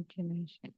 Imagination.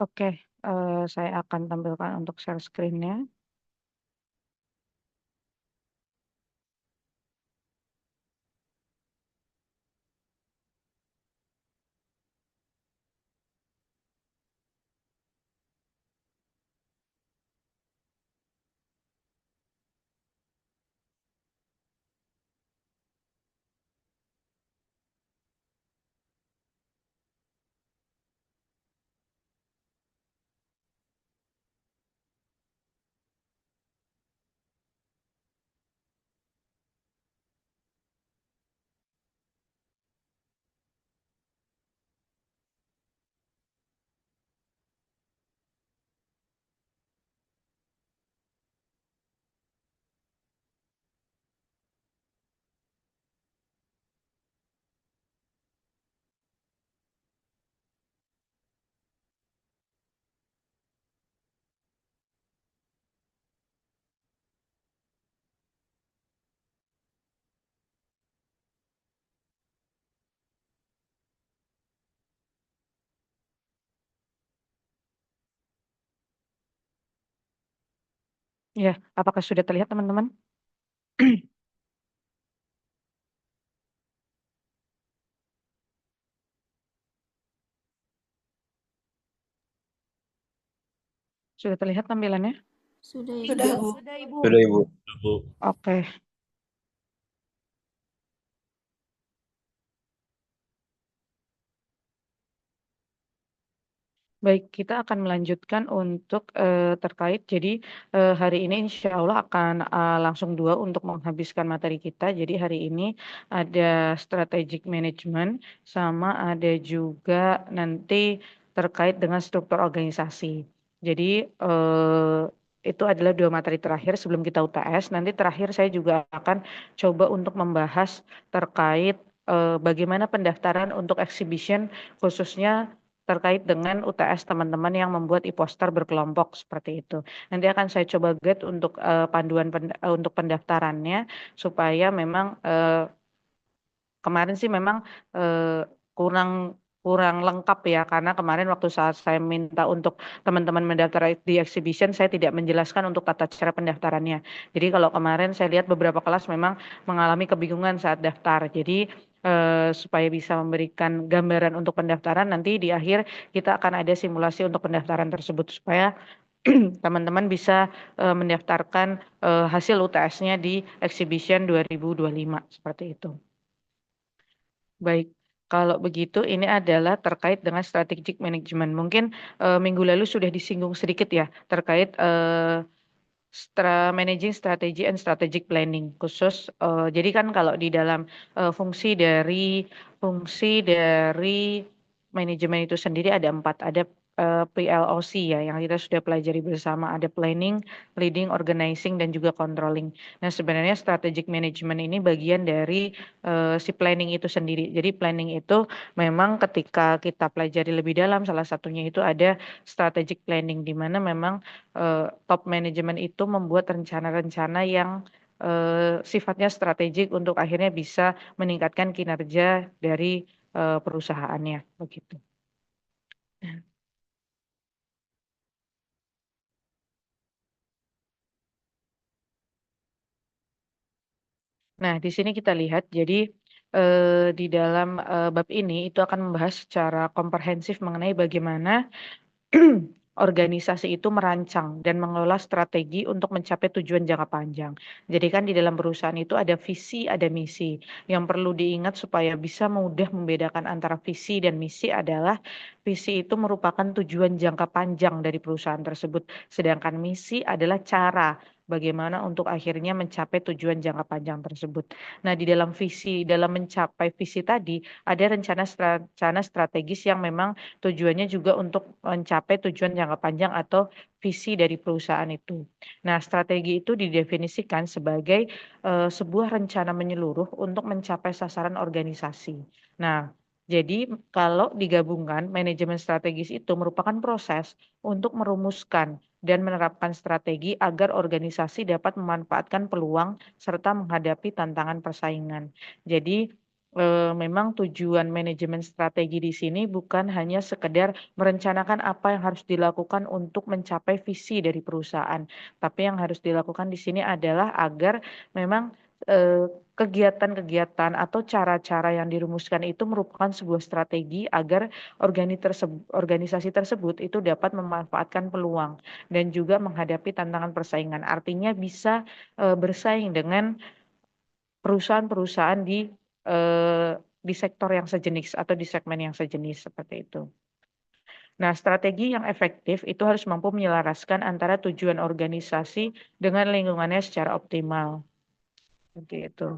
Oke, saya akan tampilkan untuk share screen-nya. Ya, apakah sudah terlihat teman-teman? Sudah terlihat tampilannya? Sudah, Ibu. Sudah, Bu. Sudah, Ibu. Oke. Baik, kita akan melanjutkan untuk terkait. Jadi hari ini insya Allah akan langsung dua untuk menghabiskan materi kita. Jadi hari ini ada strategic management sama ada juga nanti terkait dengan struktur organisasi. Jadi itu adalah dua materi terakhir sebelum kita UTS. Nanti terakhir saya juga akan coba untuk membahas terkait bagaimana pendaftaran untuk exhibition khususnya terkait dengan UTS teman-teman yang membuat e-poster berkelompok seperti itu. Nanti akan saya coba guide untuk panduan untuk pendaftarannya supaya memang kemarin sih memang kurang kurang lengkap ya karena kemarin waktu saat saya minta untuk teman-teman mendaftar di exhibition saya tidak menjelaskan untuk tata cara pendaftarannya. Jadi kalau kemarin saya lihat beberapa kelas memang mengalami kebingungan saat daftar. Jadi supaya bisa memberikan gambaran untuk pendaftaran nanti di akhir kita akan ada simulasi untuk pendaftaran tersebut supaya teman-teman bisa mendaftarkan hasil UTS-nya di exhibition 2025 seperti itu. Baik, kalau begitu ini adalah terkait dengan strategic management. Mungkin minggu lalu sudah disinggung sedikit ya terkait managing strategy and strategic planning khusus. Jadi kan kalau di dalam fungsi dari manajemen itu sendiri ada empat, ada PLOC ya yang kita sudah pelajari bersama, ada planning, leading, organizing, dan juga controlling. Nah sebenarnya strategic management ini bagian dari si planning itu sendiri. Jadi planning itu memang ketika kita pelajari lebih dalam, salah satunya itu ada strategic planning di mana memang top management itu membuat rencana-rencana yang sifatnya strategik untuk akhirnya bisa meningkatkan kinerja dari perusahaannya begitu. Nah, di sini kita lihat, jadi di dalam bab ini itu akan membahas secara komprehensif mengenai bagaimana organisasi itu merancang dan mengelola strategi untuk mencapai tujuan jangka panjang. Jadi kan di dalam perusahaan itu ada visi, ada misi. Yang perlu diingat supaya bisa mudah membedakan antara visi dan misi adalah visi itu merupakan tujuan jangka panjang dari perusahaan tersebut, sedangkan misi adalah cara bagaimana untuk akhirnya mencapai tujuan jangka panjang tersebut. Nah, di dalam visi, dalam mencapai visi tadi, ada rencana strategis yang memang tujuannya juga untuk mencapai tujuan jangka panjang atau visi dari perusahaan itu. Nah, strategi itu didefinisikan sebagai sebuah rencana menyeluruh untuk mencapai sasaran organisasi. Nah, jadi kalau digabungkan, manajemen strategis itu merupakan proses untuk merumuskan dan menerapkan strategi agar organisasi dapat memanfaatkan peluang serta menghadapi tantangan persaingan. Jadi memang tujuan manajemen strategi di sini bukan hanya sekedar merencanakan apa yang harus dilakukan untuk mencapai visi dari perusahaan, tapi yang harus dilakukan di sini adalah agar memang kegiatan-kegiatan atau cara-cara yang dirumuskan itu merupakan sebuah strategi agar organisasi tersebut itu dapat memanfaatkan peluang dan juga menghadapi tantangan persaingan. Artinya bisa bersaing dengan perusahaan-perusahaan di sektor yang sejenis atau di segmen yang sejenis seperti itu. Nah, strategi yang efektif itu harus mampu menyelaraskan antara tujuan organisasi dengan lingkungannya secara optimal. Seperti itu.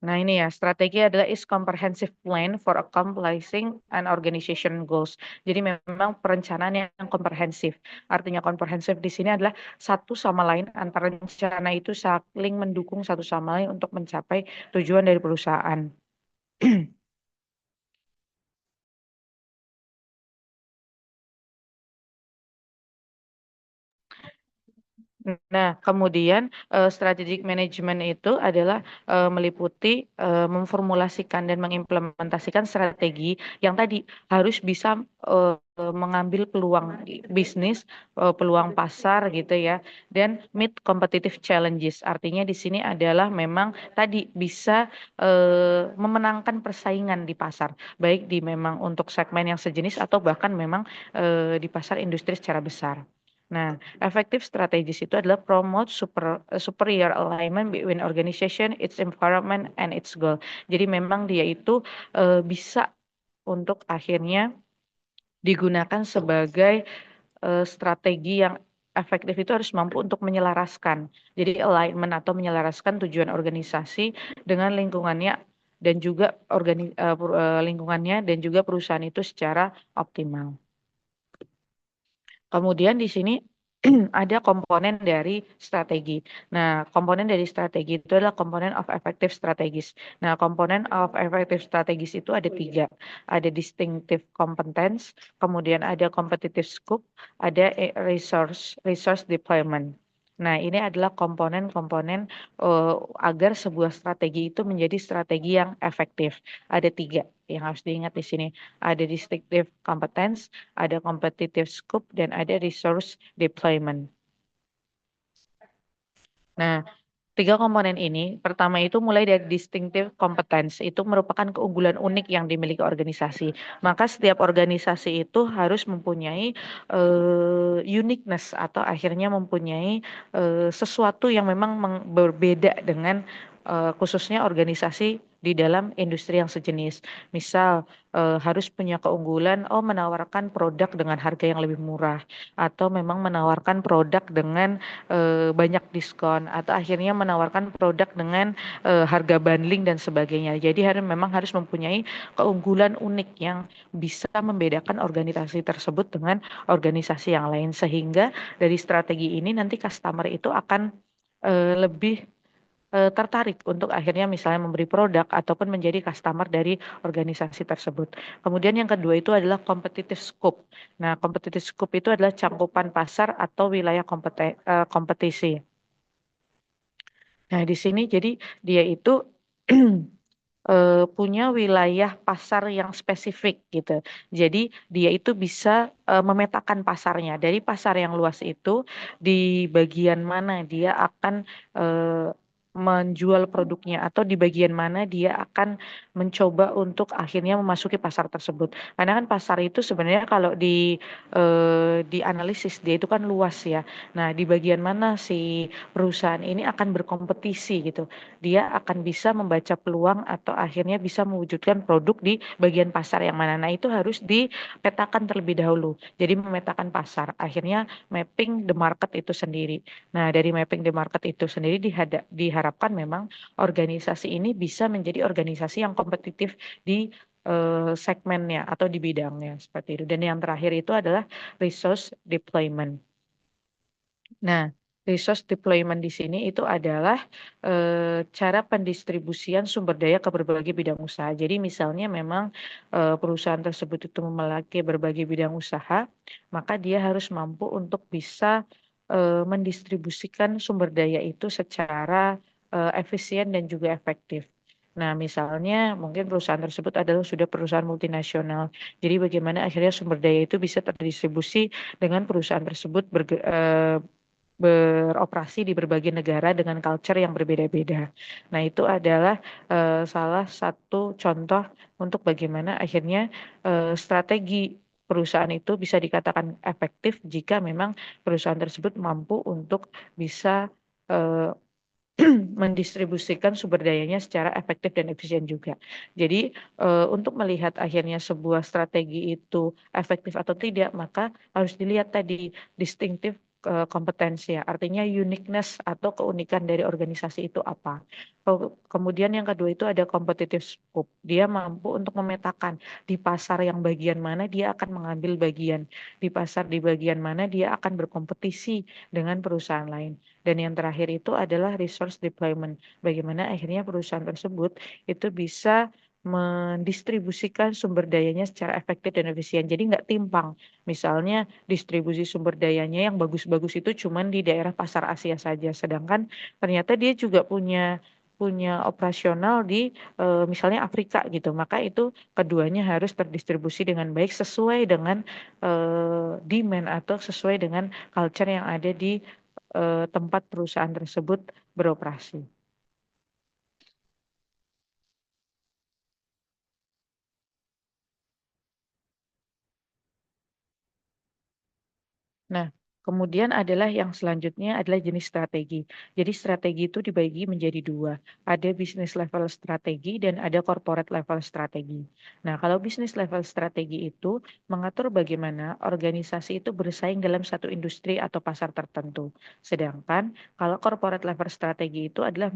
Nah, ini ya, strategi adalah is comprehensive plan for accomplishing an organization goals. Jadi memang perencanaan yang komprehensif. Artinya komprehensif di sini adalah satu sama lain antara rencana itu saling mendukung satu sama lain untuk mencapai tujuan dari perusahaan. Nah, kemudian strategic management itu adalah meliputi memformulasikan dan mengimplementasikan strategi yang tadi harus bisa mengambil peluang bisnis, peluang pasar gitu ya, dan meet competitive challenges. Artinya di sini adalah memang tadi bisa memenangkan persaingan di pasar, baik di memang untuk segmen yang sejenis atau bahkan memang di pasar industri secara besar. Nah, efektif strategis itu adalah promote superior alignment between organization, its environment, and its goal. Jadi memang dia itu bisa untuk akhirnya digunakan sebagai strategi yang efektif itu harus mampu untuk menyelaraskan. Jadi alignment atau menyelaraskan tujuan organisasi dengan lingkungannya dan juga lingkungannya dan juga perusahaan itu secara optimal. Kemudian di sini ada komponen dari strategi. Nah, komponen dari strategi itu adalah komponen of effective strategis. Nah, komponen of effective strategis itu ada tiga. Ada distinctive competence, kemudian ada competitive scope, ada resource deployment. Nah, ini adalah komponen-komponen agar sebuah strategi itu menjadi strategi yang efektif. Ada tiga yang harus diingat di sini. Ada distinctive competence, ada competitive scope, dan ada resource deployment. Nah, tiga komponen ini, pertama itu mulai dari distinctive competence, itu merupakan keunggulan unik yang dimiliki organisasi. Maka setiap organisasi itu harus mempunyai uniqueness atau akhirnya mempunyai sesuatu yang memang berbeda dengan khususnya organisasi di dalam industri yang sejenis. Misal harus punya keunggulan, menawarkan produk dengan harga yang lebih murah, atau memang menawarkan produk dengan banyak diskon, atau akhirnya menawarkan produk dengan harga bundling dan sebagainya. Jadi memang harus mempunyai keunggulan unik yang bisa membedakan organisasi tersebut dengan organisasi yang lain, sehingga dari strategi ini nanti customer itu akan lebih tertarik untuk akhirnya misalnya memberi produk ataupun menjadi customer dari organisasi tersebut. Kemudian yang kedua itu adalah competitive scope. Nah, competitive scope itu adalah cakupan pasar atau wilayah kompetisi. Nah, di sini jadi dia itu punya wilayah pasar yang spesifik gitu. Jadi dia itu bisa memetakan pasarnya. Dari pasar yang luas itu, di bagian mana dia akan menjual produknya atau di bagian mana dia akan mencoba untuk akhirnya memasuki pasar tersebut. Karena kan pasar itu sebenarnya kalau di analisis dia itu kan luas ya. Nah, di bagian mana si perusahaan ini akan berkompetisi gitu, dia akan bisa membaca peluang atau akhirnya bisa mewujudkan produk di bagian pasar yang mana. Nah, itu harus dipetakan terlebih dahulu. Jadi memetakan pasar, akhirnya mapping the market itu sendiri. Nah, dari mapping the market itu sendiri diharapkan memang organisasi ini bisa menjadi organisasi yang kompetitif di segmennya atau di bidangnya seperti itu. Dan yang terakhir itu adalah resource deployment. Nah, resource deployment di sini itu adalah cara pendistribusian sumber daya ke berbagai bidang usaha. Jadi misalnya memang perusahaan tersebut itu memiliki berbagai bidang usaha, maka dia harus mampu untuk bisa mendistribusikan sumber daya itu secara efisien dan juga efektif. Nah, misalnya mungkin perusahaan tersebut adalah sudah perusahaan multinasional. Jadi bagaimana akhirnya sumber daya itu bisa terdistribusi dengan perusahaan tersebut beroperasi di berbagai negara dengan culture yang berbeda-beda. Nah, itu adalah salah satu contoh untuk bagaimana akhirnya strategi perusahaan itu bisa dikatakan efektif jika memang perusahaan tersebut mampu untuk bisa eh, mendistribusikan sumber dayanya secara efektif dan efisien juga. Jadi untuk melihat akhirnya sebuah strategi itu efektif atau tidak, maka harus dilihat tadi distinctive kompetensi ya, artinya uniqueness atau keunikan dari organisasi itu apa. Kemudian yang kedua itu ada competitive scope. Dia mampu untuk memetakan di pasar yang bagian mana dia akan mengambil bagian, di pasar di bagian mana dia akan berkompetisi dengan perusahaan lain. Dan yang terakhir itu adalah resource deployment. Bagaimana akhirnya perusahaan tersebut itu bisa mendistribusikan sumber dayanya secara efektif dan efisien. Jadi nggak timpang. Misalnya distribusi sumber dayanya yang bagus-bagus itu cuma di daerah pasar Asia saja. Sedangkan ternyata dia juga punya punya operasional di misalnya Afrika gitu. Maka itu keduanya harus terdistribusi dengan baik sesuai dengan demand atau sesuai dengan culture yang ada di tempat perusahaan tersebut beroperasi. Nah, kemudian adalah yang selanjutnya adalah jenis strategi. Jadi strategi itu dibagi menjadi dua. Ada business level strategi dan ada corporate level strategi. Nah, kalau business level strategi itu mengatur bagaimana organisasi itu bersaing dalam satu industri atau pasar tertentu. Sedangkan kalau corporate level strategi itu adalah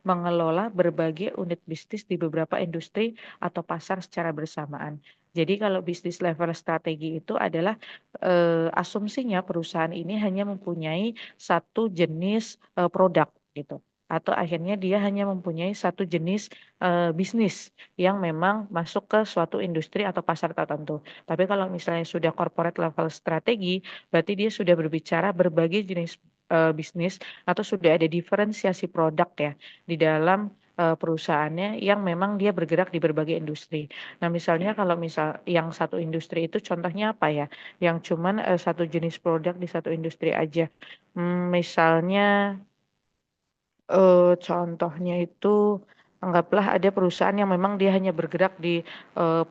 mengelola berbagai unit bisnis di beberapa industri atau pasar secara bersamaan. Jadi kalau bisnis level strategi itu adalah asumsinya perusahaan ini hanya mempunyai satu jenis produk gitu. Atau akhirnya dia hanya mempunyai satu jenis bisnis yang memang masuk ke suatu industri atau pasar tertentu. Tapi kalau misalnya sudah corporate level strategi, berarti dia sudah berbicara berbagai jenis bisnis atau sudah ada diferensiasi produk ya di dalam perusahaannya yang memang dia bergerak di berbagai industri. Nah, misalnya kalau misal yang satu industri itu contohnya apa ya? Yang cuman satu jenis produk di satu industri aja. Misalnya contohnya itu anggaplah ada perusahaan yang memang dia hanya bergerak di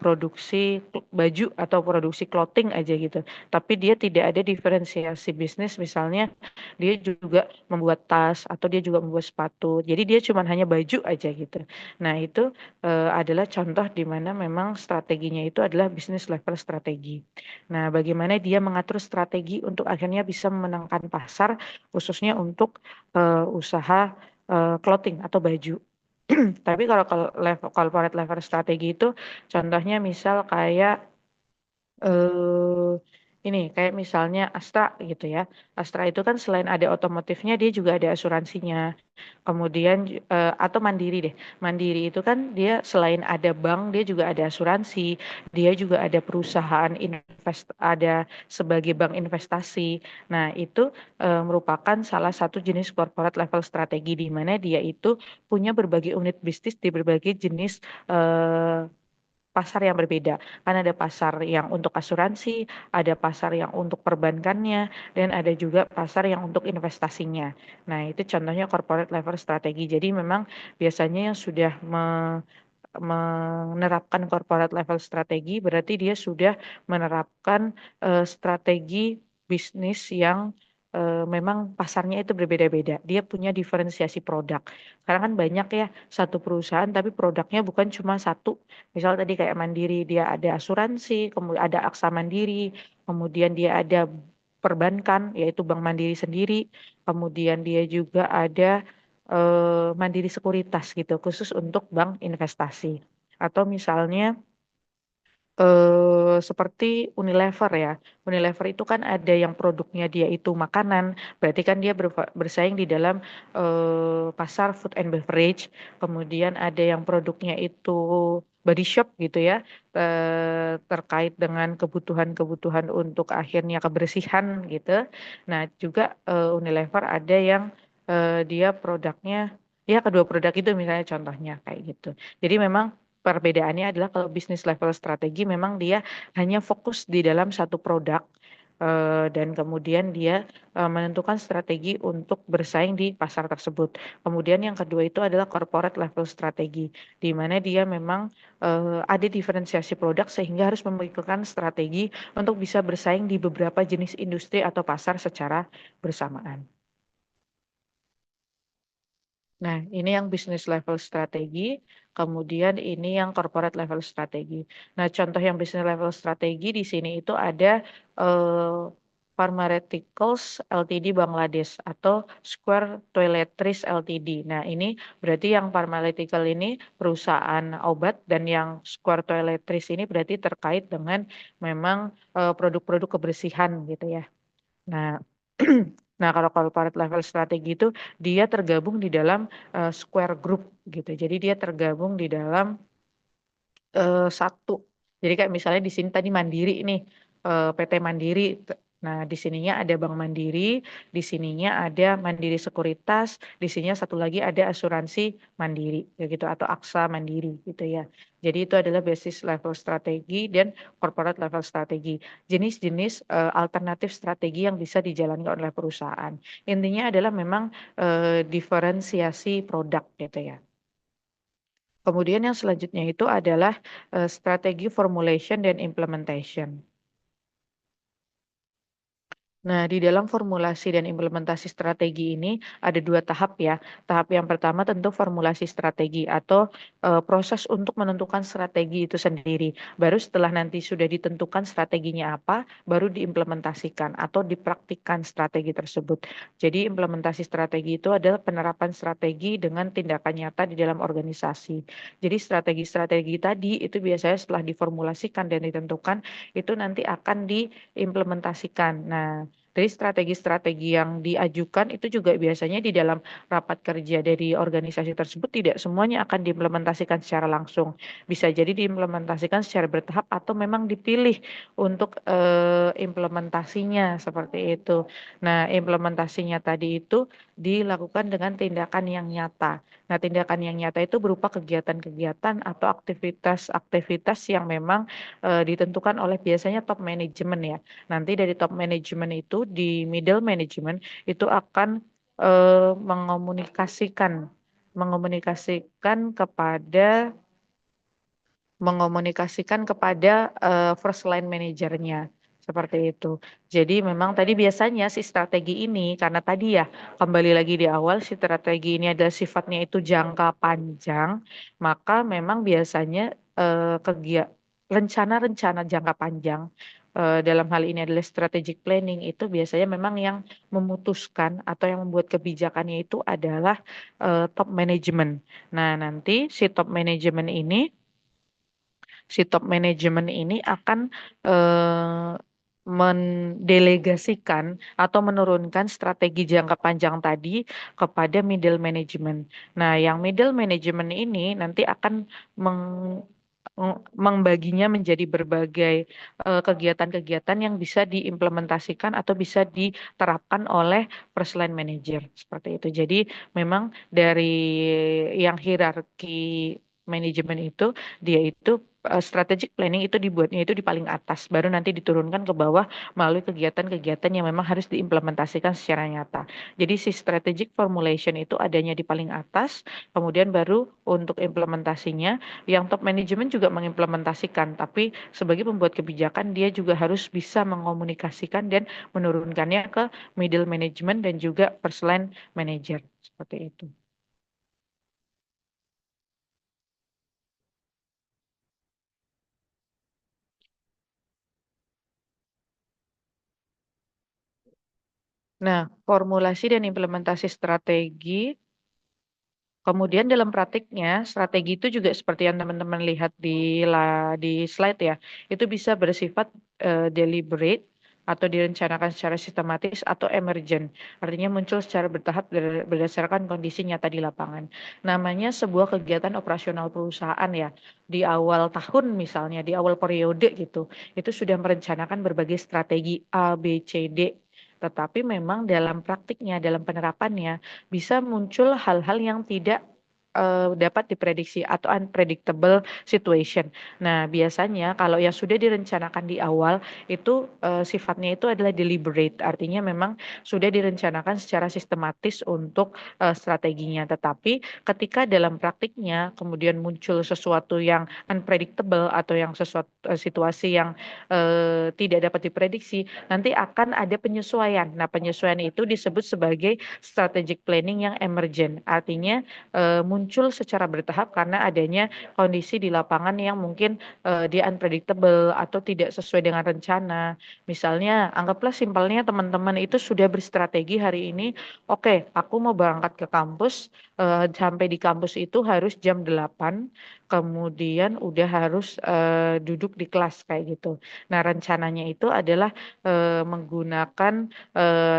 produksi baju atau produksi clothing aja gitu. Tapi dia tidak ada diferensiasi bisnis, misalnya dia juga membuat tas atau dia juga membuat sepatu. Jadi dia cuma hanya baju aja gitu. Nah, itu adalah contoh di mana memang strateginya itu adalah bisnis level strategi. Nah, bagaimana dia mengatur strategi untuk akhirnya bisa memenangkan pasar khususnya untuk usaha clothing atau baju. Tapi kalau level corporate level strategi itu contohnya misal kayak eh ini kayak misalnya Astra gitu ya. Astra itu kan selain ada otomotifnya dia juga ada asuransinya. Kemudian atau Mandiri deh. Mandiri itu kan dia selain ada bank, dia juga ada asuransi, dia juga ada perusahaan ada sebagai bank investasi. Nah, itu merupakan salah satu jenis corporate level strategi di mana dia itu punya berbagai unit bisnis di berbagai jenis pasar yang berbeda. Kan ada pasar yang untuk asuransi, ada pasar yang untuk perbankannya, dan ada juga pasar yang untuk investasinya. Nah, itu contohnya corporate level strategi. Jadi memang biasanya yang sudah menerapkan corporate level strategi berarti dia sudah menerapkan strategi bisnis yang memang pasarnya itu berbeda-beda. Dia punya diferensiasi produk. Karena kan banyak ya satu perusahaan tapi produknya bukan cuma satu. Misal tadi kayak Mandiri dia ada asuransi, kemudian ada Aksa Mandiri, kemudian dia ada perbankan yaitu Bank Mandiri sendiri, kemudian dia juga ada Mandiri Sekuritas gitu, khusus untuk bank investasi. Atau misalnya seperti Unilever ya. Unilever itu kan ada yang produknya dia itu makanan, berarti kan dia bersaing di dalam pasar food and beverage. Kemudian ada yang produknya itu body shop gitu ya, terkait dengan kebutuhan-kebutuhan untuk akhirnya kebersihan gitu. Nah, juga Unilever ada yang dia produknya ya kedua produk itu misalnya contohnya kayak gitu. Jadi memang perbedaannya adalah kalau bisnis level strategi memang dia hanya fokus di dalam satu produk dan kemudian dia menentukan strategi untuk bersaing di pasar tersebut. Kemudian yang kedua itu adalah corporate level strategi, di mana dia memang ada diferensiasi produk sehingga harus memikirkan strategi untuk bisa bersaing di beberapa jenis industri atau pasar secara bersamaan. Nah, ini yang business level strategi, kemudian ini yang corporate level strategi. Nah, contoh yang business level strategi di sini itu ada eh, Pharmaceuticals Ltd Bangladesh atau Square Toiletries Ltd. Nah, ini berarti yang pharmaceutical ini perusahaan obat dan yang Square Toiletries ini berarti terkait dengan memang produk-produk kebersihan gitu ya. Nah, nah kalau corporate level strategi itu dia tergabung di dalam Square Group gitu. Jadi dia tergabung di dalam satu. Jadi kayak misalnya di sini tadi Mandiri nih, PT Mandiri. Nah, di sininya ada Bank Mandiri, di sininya ada Mandiri Sekuritas, di sininya satu lagi ada asuransi Mandiri, ya gitu atau Aksa Mandiri gitu ya. Jadi itu adalah basis level strategi dan corporate level strategi. Jenis-jenis alternatif strategi yang bisa dijalankan oleh perusahaan. Intinya adalah memang diferensiasi produk gitu ya. Kemudian yang selanjutnya itu adalah strategi formulation dan implementation. Nah, di dalam formulasi dan implementasi strategi ini ada dua tahap ya. Tahap yang pertama tentu formulasi strategi atau proses untuk menentukan strategi itu sendiri. Baru setelah nanti sudah ditentukan strateginya apa, baru diimplementasikan atau dipraktikkan strategi tersebut. Jadi implementasi strategi itu adalah penerapan strategi dengan tindakan nyata di dalam organisasi. Jadi strategi-strategi tadi itu biasanya setelah diformulasikan dan ditentukan, itu nanti akan diimplementasikan. Nah, dari strategi-strategi yang diajukan itu juga biasanya di dalam rapat kerja dari organisasi tersebut tidak semuanya akan diimplementasikan secara langsung. Bisa jadi diimplementasikan secara bertahap atau memang dipilih untuk implementasinya seperti itu. Nah, implementasinya tadi itu dilakukan dengan tindakan yang nyata. Nah, tindakan yang nyata itu berupa kegiatan-kegiatan atau aktivitas-aktivitas yang memang ditentukan oleh biasanya top management ya. Nanti dari top management itu di middle management itu akan mengomunikasikan mengomunikasikan kepada first line manajernya seperti itu. Jadi memang tadi biasanya si strategi ini karena tadi ya kembali lagi di awal si strategi ini adalah sifatnya itu jangka panjang, maka memang biasanya rencana-rencana jangka panjang dalam hal ini adalah strategic planning itu biasanya memang yang memutuskan atau yang membuat kebijakannya itu adalah top management. Nah, nanti si top management ini akan eh, mendelegasikan atau menurunkan strategi jangka panjang tadi kepada middle management. Nah, yang middle management ini nanti akan membaginya menjadi berbagai kegiatan-kegiatan yang bisa diimplementasikan atau bisa diterapkan oleh first line manager seperti itu. Jadi memang dari yang hierarki manajemen itu dia itu strategic planning itu dibuatnya itu di paling atas, baru nanti diturunkan ke bawah melalui kegiatan-kegiatan yang memang harus diimplementasikan secara nyata. Jadi si strategic formulation itu adanya di paling atas, kemudian baru untuk implementasinya yang top management juga mengimplementasikan, tapi sebagai pembuat kebijakan dia juga harus bisa mengkomunikasikan dan menurunkannya ke middle management dan juga first line manager seperti itu. Nah, formulasi dan implementasi strategi. Kemudian dalam praktiknya, strategi itu juga seperti yang teman-teman lihat di slide ya, itu bisa bersifat deliberate atau direncanakan secara sistematis atau emergent. Artinya muncul secara bertahap berdasarkan kondisi nyata di lapangan. Namanya sebuah kegiatan operasional perusahaan ya. Di awal tahun misalnya, di awal periode gitu, itu sudah merencanakan berbagai strategi A, B, C, D. Tetapi memang dalam praktiknya, dalam penerapannya, bisa muncul hal-hal yang tidak dapat diprediksi atau unpredictable situation. Nah, biasanya kalau yang sudah direncanakan di awal itu sifatnya itu adalah deliberate, artinya memang sudah direncanakan secara sistematis untuk strateginya. Tetapi ketika dalam praktiknya kemudian muncul sesuatu yang unpredictable atau yang sesuatu situasi yang tidak dapat diprediksi, nanti akan ada penyesuaian. Nah, penyesuaian itu disebut sebagai strategic planning yang emergent. Artinya muncul secara bertahap karena adanya kondisi di lapangan yang mungkin dia unpredictable atau tidak sesuai dengan rencana. Misalnya, anggaplah simpelnya teman-teman itu sudah berstrategi hari ini, oke, aku mau berangkat ke kampus, sampai di kampus itu harus jam 8, kemudian udah harus duduk di kelas kayak gitu. Nah, rencananya itu adalah menggunakan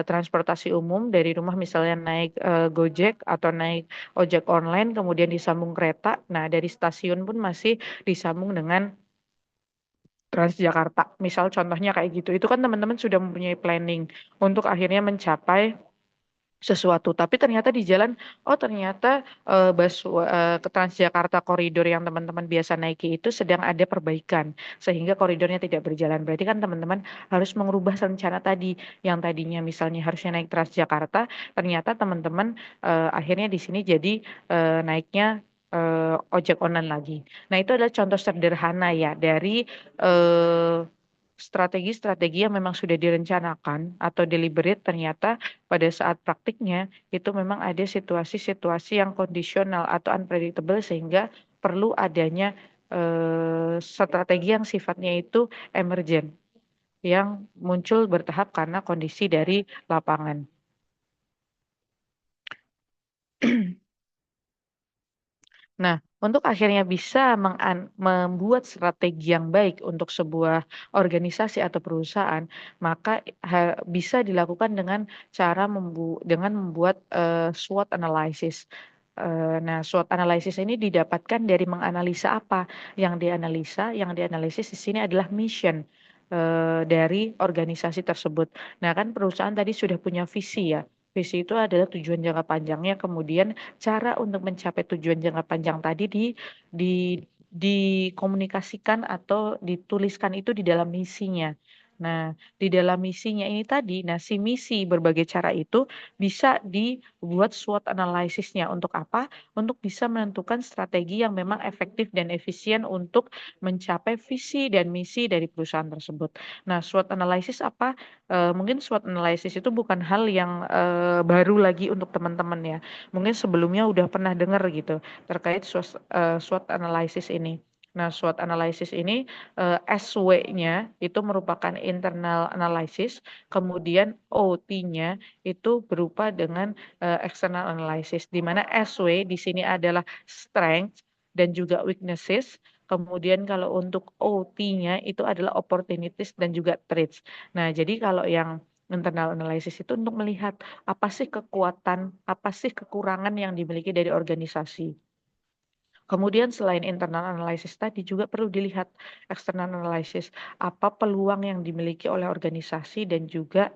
transportasi umum dari rumah misalnya naik Gojek atau naik ojek online kemudian disambung kereta. Nah, dari stasiun pun masih disambung dengan Transjakarta. Misal contohnya kayak gitu. Itu kan teman-teman sudah mempunyai planning untuk akhirnya mencapai sesuatu. Tapi ternyata di jalan, oh ternyata ke Transjakarta koridor yang teman-teman biasa naiki itu sedang ada perbaikan sehingga koridornya tidak berjalan. Berarti kan teman-teman harus mengubah rencana tadi yang tadinya misalnya harusnya naik Transjakarta, ternyata teman-teman akhirnya di sini jadi naiknya ojek online lagi. Nah, itu adalah contoh sederhana ya dari eh, strategi-strategi yang memang sudah direncanakan atau deliberate ternyata pada saat praktiknya itu memang ada situasi-situasi yang kondisional atau unpredictable sehingga perlu adanya strategi yang sifatnya itu emergent yang muncul bertahap karena kondisi dari lapangan. Nah, untuk akhirnya bisa membuat strategi yang baik untuk sebuah organisasi atau perusahaan, maka bisa dilakukan dengan cara dengan membuat SWOT analysis. Nah, SWOT analysis ini didapatkan dari menganalisa apa? Yang dianalisis di sini adalah mission dari organisasi tersebut. Nah, kan perusahaan tadi sudah punya visi ya. Visi itu adalah tujuan jangka panjangnya, kemudian cara untuk mencapai tujuan jangka panjang tadi di dikomunikasikan atau dituliskan itu di dalam misinya. Nah, di dalam misinya ini tadi, nah si misi berbagai cara itu bisa dibuat SWOT analisisnya untuk apa? Untuk bisa menentukan strategi yang memang efektif dan efisien untuk mencapai visi dan misi dari perusahaan tersebut. Nah, SWOT analysis apa? Mungkin SWOT analysis itu bukan hal yang baru lagi untuk teman-teman ya. Mungkin sebelumnya udah pernah dengar gitu terkait SWOT analysis ini. Nah, SWOT analysis ini SW-nya itu merupakan internal analysis, kemudian OT-nya itu berupa dengan external analysis, di mana SW di sini adalah strength dan juga weaknesses, Kemudian kalau untuk OT-nya itu adalah opportunities dan juga threats. Nah, jadi kalau yang internal analysis itu untuk melihat apa sih kekuatan, apa sih kekurangan yang dimiliki dari organisasi. Kemudian selain internal analysis tadi juga perlu dilihat external analysis, apa peluang yang dimiliki oleh organisasi dan juga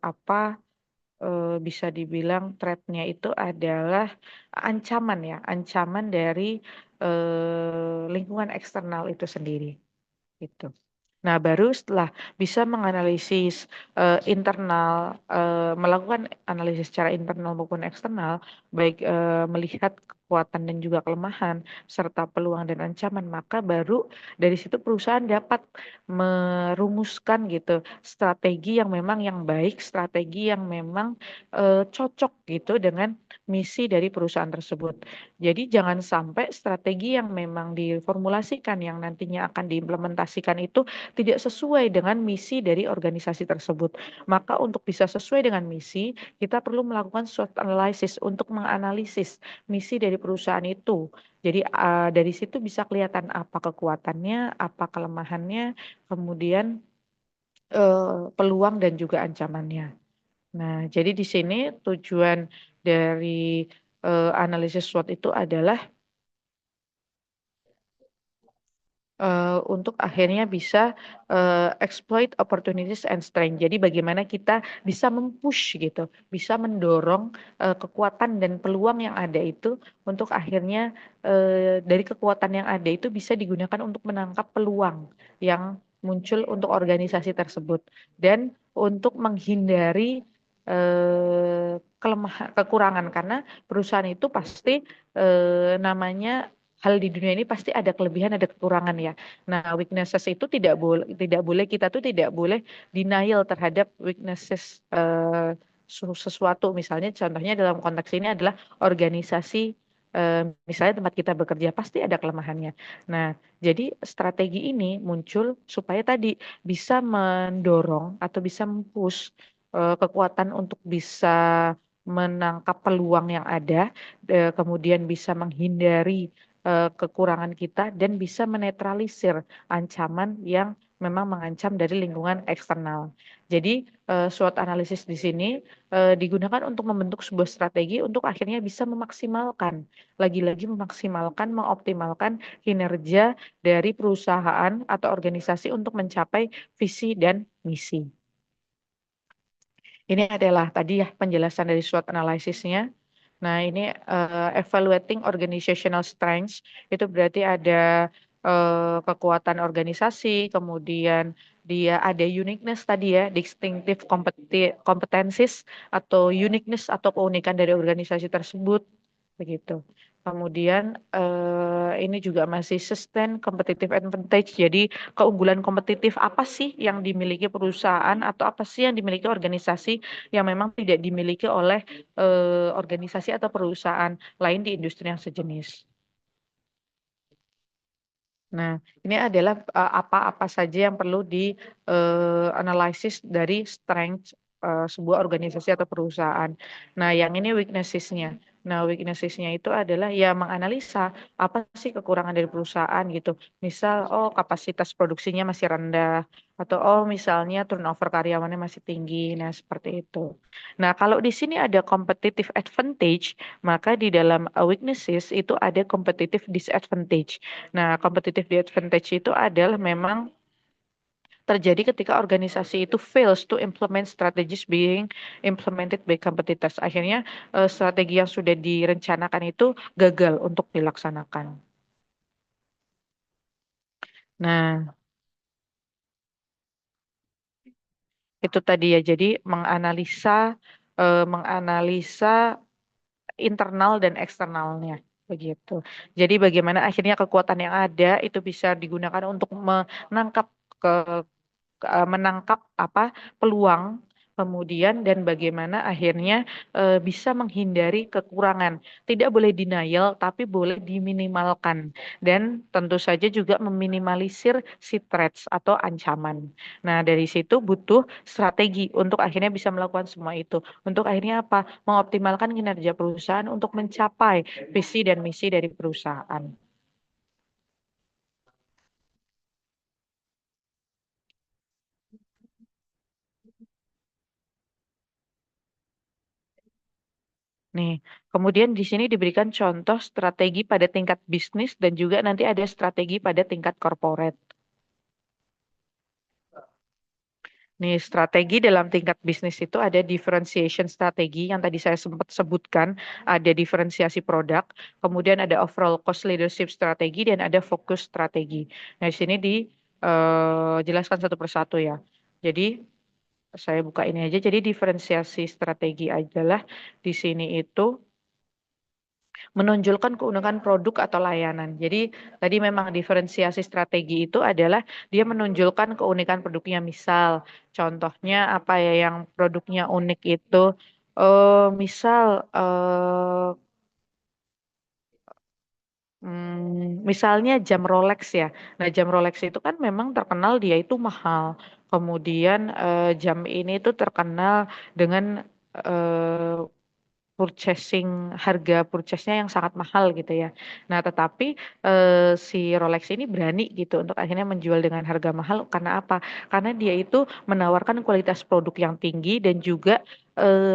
apa bisa dibilang threat-nya itu adalah ancaman ya, ancaman dari lingkungan eksternal itu sendiri gitu. Nah, baru setelah bisa menganalisis internal, melakukan analisis secara internal maupun eksternal, baik melihat kekuatan dan juga kelemahan, serta peluang dan ancaman, maka baru dari situ perusahaan dapat merumuskan gitu strategi yang memang yang baik, strategi yang memang cocok gitu dengan misi dari perusahaan tersebut. Jadi jangan sampai strategi yang memang diformulasikan yang nantinya akan diimplementasikan itu tidak sesuai dengan misi dari organisasi tersebut. Maka untuk bisa sesuai dengan misi, kita perlu melakukan SWOT analysis untuk menganalisis misi dari perusahaan itu. Jadi dari situ bisa kelihatan apa kekuatannya, apa kelemahannya, kemudian peluang dan juga ancamannya. Nah, jadi di sini tujuan dari analisis SWOT itu adalah untuk akhirnya bisa exploit opportunities and strength. Jadi bagaimana kita bisa mempush gitu, bisa mendorong kekuatan dan peluang yang ada itu untuk akhirnya dari kekuatan yang ada itu bisa digunakan untuk menangkap peluang yang muncul untuk organisasi tersebut dan untuk menghindari kelemahan kekurangan karena perusahaan itu pasti namanya hal di dunia ini pasti ada kelebihan, ada kekurangan ya. Nah, weaknesses itu tidak boleh kita tuh tidak boleh denial terhadap weaknesses sesuatu. Misalnya contohnya dalam konteks ini adalah organisasi misalnya tempat kita bekerja pasti ada kelemahannya. Nah, jadi strategi ini muncul supaya tadi bisa mendorong atau bisa mempush kekuatan untuk bisa menangkap peluang yang ada, kemudian bisa menghindari kekurangan kita dan bisa menetralisir ancaman yang memang mengancam dari lingkungan eksternal. Jadi SWOT analisis di sini digunakan untuk membentuk sebuah strategi untuk akhirnya bisa memaksimalkan, lagi-lagi memaksimalkan, mengoptimalkan kinerja dari perusahaan atau organisasi untuk mencapai visi dan misi. Ini adalah tadi ya penjelasan dari SWOT analisisnya. Nah, ini evaluating organizational strengths itu berarti ada kekuatan organisasi, kemudian dia ada uniqueness tadi ya, distinctive competencies atau uniqueness atau keunikan dari organisasi tersebut begitu. Kemudian ini juga masih sustain competitive advantage. Jadi keunggulan kompetitif apa sih yang dimiliki perusahaan atau apa sih yang dimiliki organisasi yang memang tidak dimiliki oleh organisasi atau perusahaan lain di industri yang sejenis. Nah, ini adalah apa-apa saja yang perlu di analisis dari strength sebuah organisasi atau perusahaan. Nah, yang ini weaknesses-nya. Nah, weaknesses-nya itu adalah ya menganalisa apa sih kekurangan dari perusahaan gitu. Misal, oh kapasitas produksinya masih rendah atau oh misalnya turnover karyawannya masih tinggi. Nah, seperti itu. Nah, kalau di sini ada competitive advantage, maka di dalam weaknesses itu ada competitive disadvantage. Nah, competitive disadvantage itu adalah memang terjadi ketika organisasi itu fails to implement strategies being implemented by competitors. Akhirnya strategi yang sudah direncanakan itu gagal untuk dilaksanakan. Nah, itu tadi ya. Jadi menganalisa internal dan eksternalnya begitu. Jadi bagaimana akhirnya kekuatan yang ada itu bisa digunakan untuk menangkap ke menangkap apa peluang kemudian dan bagaimana akhirnya bisa menghindari kekurangan. Tidak boleh denial tapi boleh diminimalkan dan tentu saja juga meminimalisir si threats atau ancaman. Nah, dari situ butuh strategi untuk akhirnya bisa melakukan semua itu. Untuk akhirnya apa? Mengoptimalkan kinerja perusahaan untuk mencapai visi dan misi dari perusahaan. Nih, kemudian di sini diberikan contoh strategi pada tingkat bisnis dan juga nanti ada strategi pada tingkat corporate. Nih, strategi dalam tingkat bisnis itu ada differentiation strategi yang tadi saya sempat sebutkan, ada diferensiasi produk, kemudian ada overall cost leadership strategi dan ada fokus strategi. Nah, di sini dijelaskan satu persatu ya. Jadi saya buka ini aja. Jadi diferensiasi strategi adalah di sini itu menonjolkan keunikan produk atau layanan. Jadi tadi memang diferensiasi strategi itu adalah dia menonjolkan keunikan produknya. Misal, contohnya apa ya yang produknya unik itu, misal misalnya jam Rolex ya. Nah, jam Rolex itu kan memang terkenal dia itu mahal. Kemudian jam ini tuh terkenal dengan eh, harga purchase-nya yang sangat mahal gitu ya. Nah, tetapi si Rolex ini berani gitu untuk akhirnya menjual dengan harga mahal karena apa? Karena dia itu menawarkan kualitas produk yang tinggi dan juga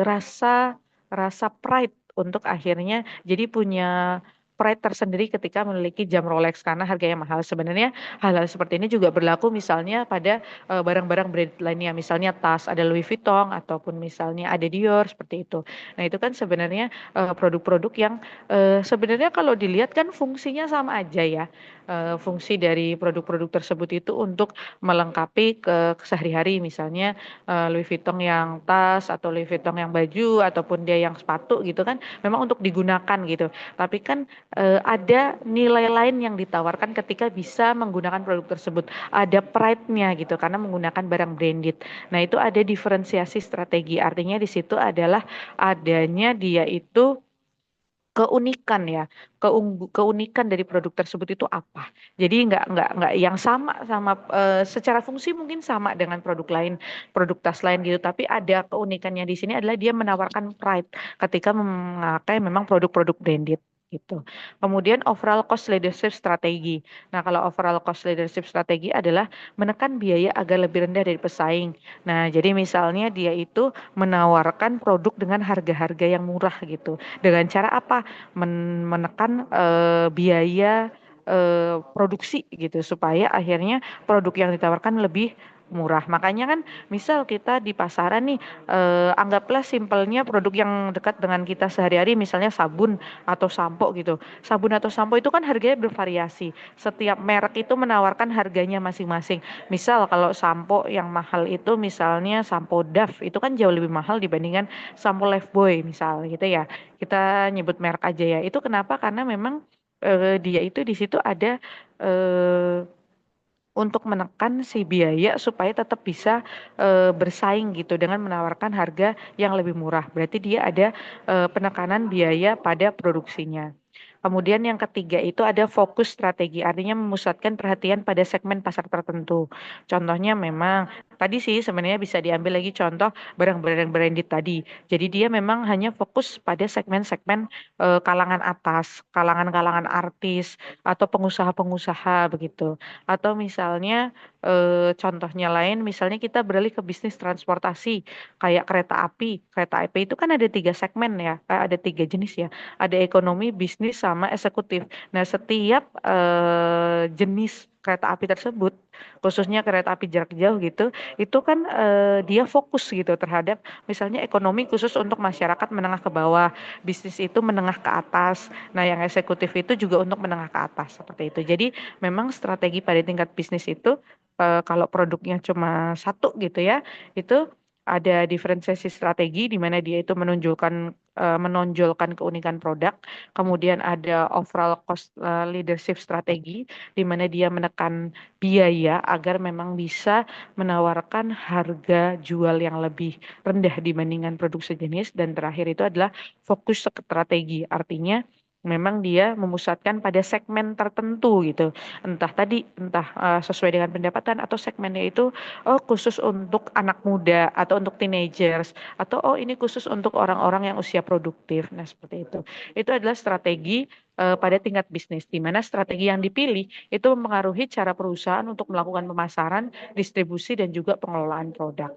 rasa rasa pride untuk akhirnya jadi punya pride tersendiri ketika memiliki jam Rolex karena harganya mahal. Sebenarnya hal-hal seperti ini juga berlaku misalnya pada barang-barang brand lainnya, misalnya tas ada Louis Vuitton ataupun misalnya ada Dior seperti itu. Nah, itu kan sebenarnya produk-produk yang sebenarnya kalau dilihat kan fungsinya sama aja ya. Fungsi dari produk-produk tersebut itu untuk melengkapi kesehari-hari, misalnya Louis Vuitton yang tas atau Louis Vuitton yang baju ataupun dia yang sepatu gitu kan, memang untuk digunakan gitu. Tapi kan ada nilai lain yang ditawarkan ketika bisa menggunakan produk tersebut. Ada pride-nya gitu karena menggunakan barang branded. Nah, itu ada diferensiasi strategi. Artinya di situ adalah adanya dia itu keunikan ya, keunikan dari produk tersebut itu apa. Jadi nggak yang sama sama secara fungsi mungkin sama dengan produk lain, produk tas lain gitu, tapi ada keunikannya di sini adalah dia menawarkan pride ketika memakai memang produk-produk branded gitu. Kemudian overall cost leadership strategi. Nah, kalau overall cost leadership strategi adalah menekan biaya agar lebih rendah dari pesaing. Nah, jadi misalnya dia itu menawarkan produk dengan harga-harga yang murah gitu. Dengan cara apa? Menekan biaya produksi gitu supaya akhirnya produk yang ditawarkan lebih murah. Makanya kan misal kita di pasaran nih anggaplah simpelnya produk yang dekat dengan kita sehari-hari misalnya sabun atau sampo gitu. Sabun atau sampo itu kan harganya bervariasi. Setiap merek itu menawarkan harganya masing-masing. Misal kalau sampo yang mahal itu misalnya sampo Dove itu kan jauh lebih mahal dibandingkan sampo Lifebuoy misal gitu ya. Kita nyebut merek aja ya. Itu kenapa? Karena memang dia itu di situ ada eh, untuk menekan si biaya supaya tetap bisa bersaing gitu dengan menawarkan harga yang lebih murah. Berarti dia ada penekanan biaya pada produksinya. Kemudian yang ketiga itu ada fokus strategi, artinya memusatkan perhatian pada segmen pasar tertentu. Contohnya memang tadi sih sebenarnya bisa diambil lagi contoh barang-barang branded tadi. Jadi dia memang hanya fokus pada segmen-segmen kalangan atas, kalangan-kalangan artis atau pengusaha-pengusaha begitu. Atau misalnya contohnya lain, misalnya kita beralih ke bisnis transportasi kayak kereta api. Kereta api itu kan ada tiga segmen ya, ada tiga jenis ya. Ada ekonomi, bisnis, sama eksekutif. Nah, setiap jenis kereta api tersebut, khususnya kereta api jarak jauh gitu, itu kan dia fokus gitu terhadap misalnya ekonomi khusus untuk masyarakat menengah ke bawah, bisnis itu menengah ke atas. Nah, yang eksekutif itu juga untuk menengah ke atas seperti itu. Jadi memang strategi pada tingkat bisnis itu kalau produknya cuma satu gitu ya, itu ada diferensiasi strategi di mana dia itu menonjolkan keunikan produk, kemudian ada overall cost leadership strategi di mana dia menekan biaya agar memang bisa menawarkan harga jual yang lebih rendah dibandingkan produk sejenis, dan terakhir itu adalah fokus strategi, artinya memang dia memusatkan pada segmen tertentu gitu, entah sesuai dengan pendapatan atau segmennya itu oh khusus untuk anak muda atau untuk teenagers atau oh ini khusus untuk orang-orang yang usia produktif. Nah, seperti itu. Itu adalah strategi pada tingkat bisnis di mana strategi yang dipilih itu mempengaruhi cara perusahaan untuk melakukan pemasaran, distribusi dan juga pengelolaan produk.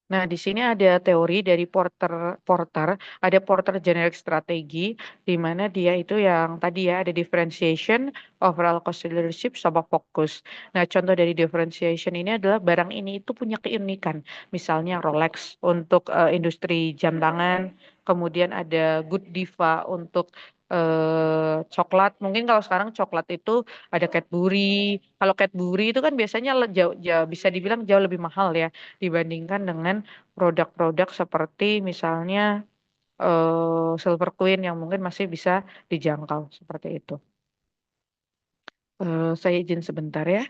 Nah, di sini ada teori dari Porter, Porter, ada Porter Generic Strategy, di mana dia itu yang tadi ya ada differentiation, overall cost leadership, sama fokus. Nah, contoh dari differentiation ini adalah barang ini itu punya keunikan. Misalnya Rolex untuk industri jam tangan, kemudian ada Good Diva untuk coklat. Mungkin kalau sekarang coklat itu ada Cadbury. Kalau Cadbury itu kan biasanya jauh, jauh, bisa dibilang jauh lebih mahal ya dibandingkan dengan produk-produk seperti misalnya Silver Queen yang mungkin masih bisa dijangkau seperti itu. Saya izin sebentar ya.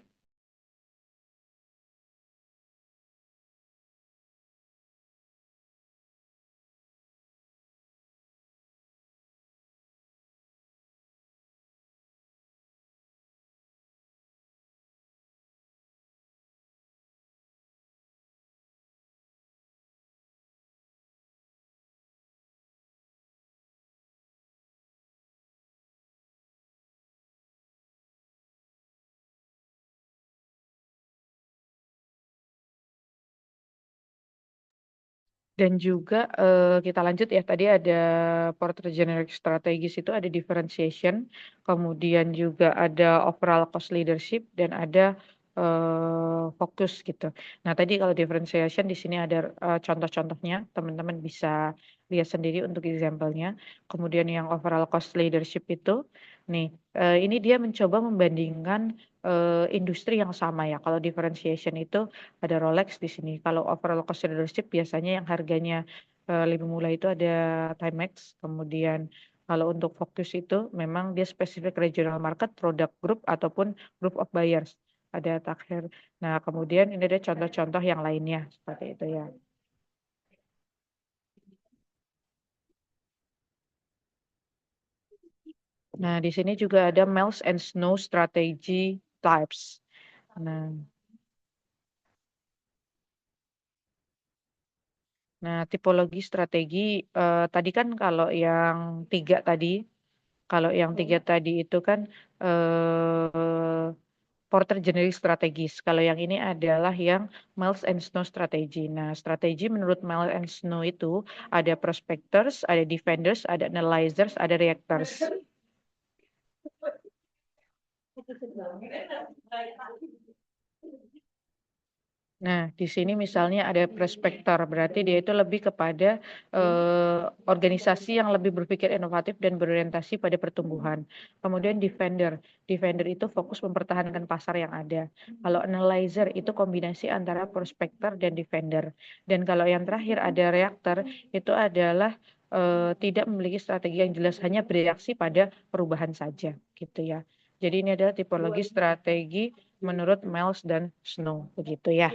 Dan juga kita lanjut ya, tadi ada portrait generic strategis itu ada differentiation, kemudian juga ada overall cost leadership dan ada fokus gitu. Nah, tadi kalau differentiation di sini ada contoh-contohnya, teman-teman bisa lihat sendiri untuk example-nya. Kemudian yang overall cost leadership itu, nih, ini dia mencoba membandingkan industri yang sama ya. Kalau differentiation itu ada Rolex di sini. Kalau overall cost leadership biasanya yang harganya lebih murah itu ada Timex. Kemudian kalau untuk fokus itu memang dia spesifik regional market, product group ataupun group of buyers. Ada Takher. Nah, kemudian ini ada contoh-contoh yang lainnya seperti itu ya. Nah, di sini juga ada Miles and Snow Strategy Types. Nah, tipologi strategi tadi kan kalau yang tiga tadi Kalau yang tiga tadi itu kan porter generic strategis. Kalau yang ini adalah yang Miles and Snow strategi. Nah, strategi menurut Miles and Snow itu ada prospectors, ada defenders, ada analyzers, ada reactors. Nah, di sini misalnya ada prospektor, berarti dia itu lebih kepada organisasi yang lebih berpikir inovatif dan berorientasi pada pertumbuhan. Kemudian defender, defender itu fokus mempertahankan pasar yang ada. Kalau analyzer itu kombinasi antara prospektor dan defender. Dan kalau yang terakhir ada reaktor, itu adalah tidak memiliki strategi yang jelas, hanya bereaksi pada perubahan saja, gitu ya. Jadi ini adalah tipologi strategi menurut Miles dan Snow, begitu ya.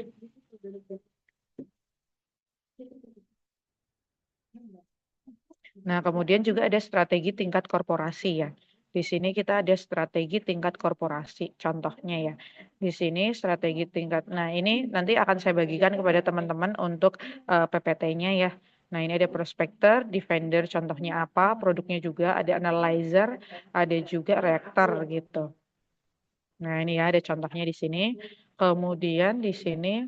Nah, kemudian juga ada strategi tingkat korporasi ya. Di sini kita ada strategi tingkat korporasi, contohnya ya. Di sini strategi tingkat, nah ini nanti akan saya bagikan kepada teman-teman untuk PPT-nya ya. Nah, ini ada prospector, defender, contohnya apa, produknya juga, ada analyzer, ada juga reaktor gitu. Nah, ini ya ada contohnya di sini. Kemudian di sini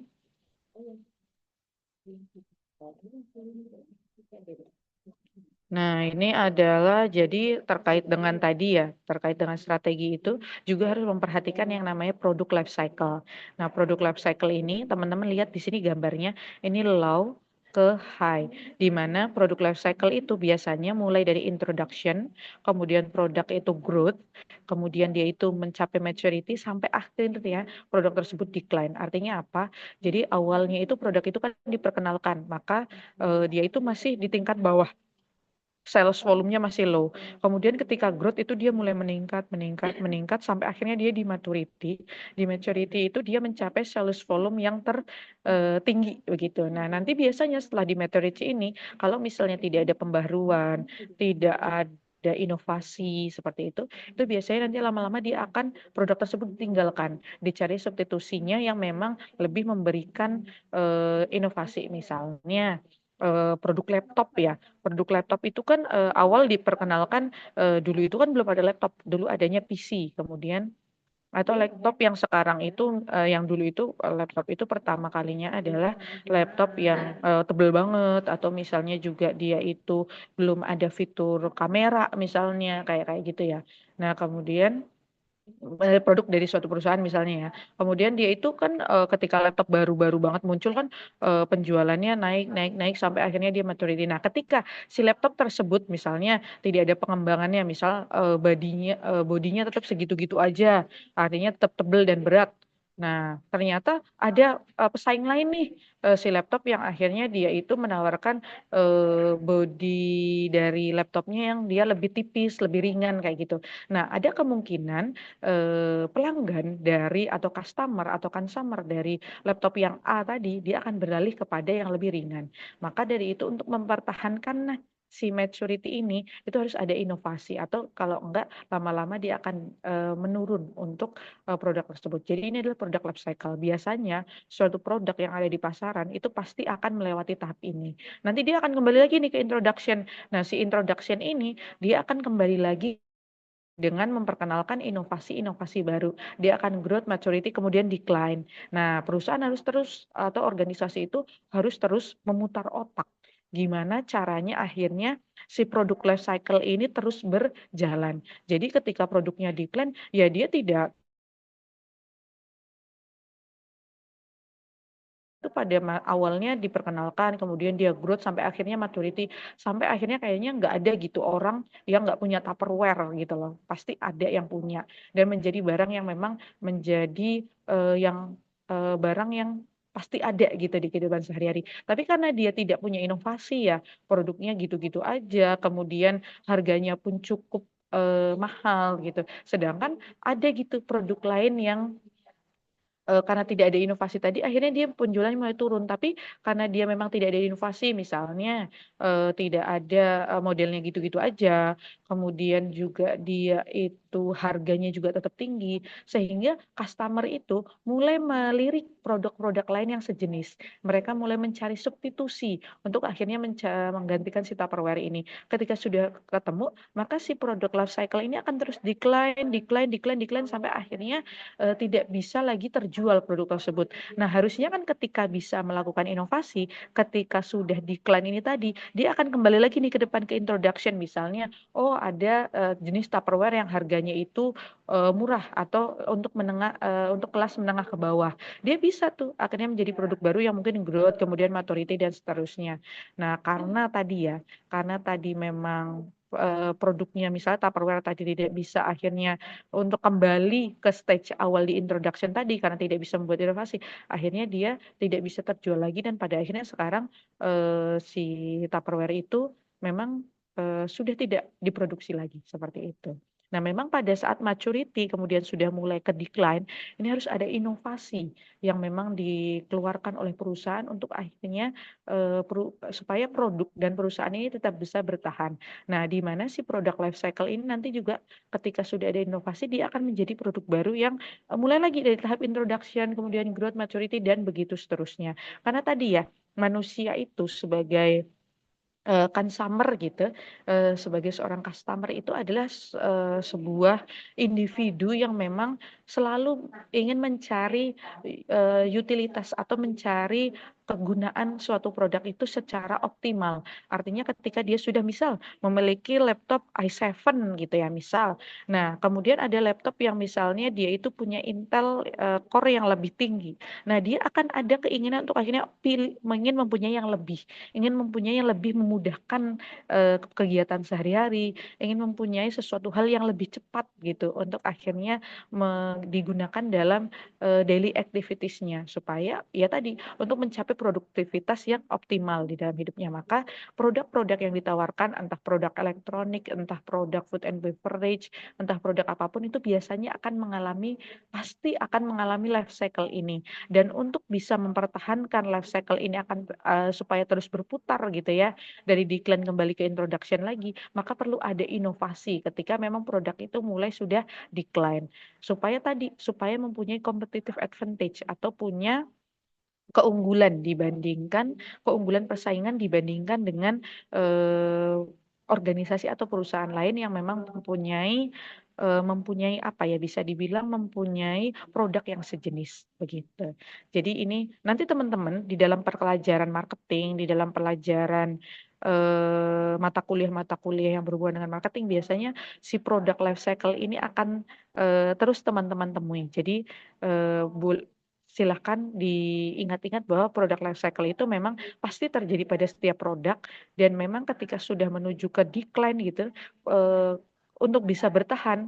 Nah, ini adalah jadi terkait dengan tadi ya, terkait dengan strategi itu juga harus memperhatikan yang namanya produk life cycle. Nah, produk life cycle ini teman-teman lihat di sini gambarnya, ini low ke high, di mana produk life cycle itu biasanya mulai dari introduction, kemudian produk itu growth, kemudian dia itu mencapai maturity sampai akhirnya produk tersebut decline. Artinya apa? Jadi awalnya itu produk itu kan diperkenalkan, maka dia itu masih di tingkat bawah, sales volumenya masih low. Kemudian ketika growth itu dia mulai meningkat, meningkat, meningkat sampai akhirnya dia di maturity. Di maturity itu dia mencapai sales volume yang tertinggi begitu. Nah, nanti biasanya setelah di maturity ini, kalau misalnya tidak ada pembaruan, tidak ada inovasi seperti itu biasanya nanti lama-lama dia akan produk tersebut ditinggalkan, dicari substitusinya yang memang lebih memberikan inovasi, misalnya produk laptop ya. Produk laptop itu kan awal diperkenalkan dulu itu kan belum ada laptop, dulu adanya PC. Kemudian atau laptop yang sekarang itu yang dulu itu laptop itu pertama kalinya adalah laptop yang tebel banget atau misalnya juga dia itu belum ada fitur kamera misalnya kayak kayak gitu ya. Nah, kemudian produk dari suatu perusahaan misalnya ya. Kemudian dia itu kan ketika laptop baru-baru banget muncul kan penjualannya naik naik naik sampai akhirnya dia maturity. Nah, ketika si laptop tersebut misalnya tidak ada pengembangannya, misal bodinya tetap segitu-gitu aja, artinya tetap tebel dan berat. Nah, ternyata ada pesaing lain nih si laptop yang akhirnya dia itu menawarkan body dari laptopnya yang dia lebih tipis, lebih ringan kayak gitu. Nah, ada kemungkinan pelanggan dari atau customer atau consumer dari laptop yang A tadi, dia akan beralih kepada yang lebih ringan. Maka dari itu untuk mempertahankan si maturity ini, itu harus ada inovasi atau kalau enggak lama-lama dia akan menurun untuk produk tersebut. Jadi ini adalah produk life cycle. Biasanya suatu produk yang ada di pasaran itu pasti akan melewati tahap ini. Nanti dia akan kembali lagi nih ke introduction. Nah, si introduction ini dia akan kembali lagi dengan memperkenalkan inovasi-inovasi baru. Dia akan growth, maturity, kemudian decline. Nah, perusahaan harus terus atau organisasi itu harus terus memutar otak. Gimana caranya akhirnya si produk life cycle ini terus berjalan. Jadi ketika produknya decline, ya dia tidak itu pada awalnya diperkenalkan, kemudian dia growth sampai akhirnya maturity, sampai akhirnya kayaknya nggak ada gitu orang yang nggak punya Tupperware gitu loh. Pasti ada yang punya dan menjadi barang yang memang menjadi barang yang pasti ada gitu di kehidupan sehari-hari. Tapi karena dia tidak punya inovasi ya, produknya gitu-gitu aja, kemudian harganya pun cukup mahal gitu. Sedangkan ada gitu produk lain yang karena tidak ada inovasi tadi akhirnya dia penjualannya mulai turun. Tapi karena dia memang tidak ada inovasi misalnya, tidak ada, modelnya gitu-gitu aja, kemudian juga dia itu harganya juga tetap tinggi, sehingga customer itu mulai melirik produk-produk lain yang sejenis. Mereka mulai mencari substitusi untuk akhirnya menggantikan si Tupperware ini. Ketika sudah ketemu, maka si produk life cycle ini akan terus decline decline decline decline sampai akhirnya tidak bisa lagi terjual produk tersebut. Nah, harusnya kan ketika bisa melakukan inovasi, ketika sudah decline ini tadi, dia akan kembali lagi nih ke depan ke introduction misalnya, oh ada jenis Tupperware yang harganya itu murah atau untuk untuk kelas menengah ke bawah. Dia bisa tuh akhirnya menjadi produk baru yang mungkin growth, kemudian maturity dan seterusnya. Nah, karena tadi memang produknya misalnya Tupperware tadi tidak bisa akhirnya untuk kembali ke stage awal di introduction tadi karena tidak bisa membuat inovasi, akhirnya dia tidak bisa terjual lagi dan pada akhirnya sekarang si Tupperware itu memang sudah tidak diproduksi lagi seperti itu. Nah, memang pada saat maturity kemudian sudah mulai ke decline, ini harus ada inovasi yang memang dikeluarkan oleh perusahaan untuk akhirnya supaya produk dan perusahaan ini tetap bisa bertahan. Nah, di mana si produk life cycle ini nanti juga ketika sudah ada inovasi dia akan menjadi produk baru yang mulai lagi dari tahap introduction, kemudian growth, maturity dan begitu seterusnya. Karena tadi ya manusia itu sebagai consumer gitu, sebagai seorang customer itu adalah sebuah individu yang memang selalu ingin mencari utilitas atau mencari kegunaan suatu produk itu secara optimal. Artinya ketika dia sudah misal memiliki laptop i7 gitu ya misal. Nah, kemudian ada laptop yang misalnya dia itu punya Intel Core yang lebih tinggi. Nah, dia akan ada keinginan untuk akhirnya ingin mempunyai yang lebih, ingin mempunyai yang lebih memudahkan kegiatan sehari-hari, ingin mempunyai sesuatu hal yang lebih cepat gitu untuk akhirnya digunakan dalam daily activitiesnya supaya ya tadi untuk mencapai produktivitas yang optimal di dalam hidupnya. Maka produk-produk yang ditawarkan entah produk elektronik, entah produk food and beverage, entah produk apapun itu biasanya pasti akan mengalami life cycle ini. Dan untuk bisa mempertahankan life cycle ini akan supaya terus berputar gitu ya, dari decline kembali ke introduction lagi, maka perlu ada inovasi ketika memang produk itu mulai sudah decline. Supaya mempunyai competitive advantage atau punya keunggulan persaingan dibandingkan dengan organisasi atau perusahaan lain yang memang mempunyai mempunyai apa ya, bisa dibilang mempunyai produk yang sejenis, begitu. Jadi ini nanti teman-teman di dalam pelajaran marketing, di dalam pelajaran, mata kuliah yang berhubungan dengan marketing biasanya si product life cycle ini akan, terus teman-teman temui. Jadi, silahkan diingat-ingat bahwa product life cycle itu memang pasti terjadi pada setiap produk dan memang ketika sudah menuju ke decline gitu, untuk bisa bertahan,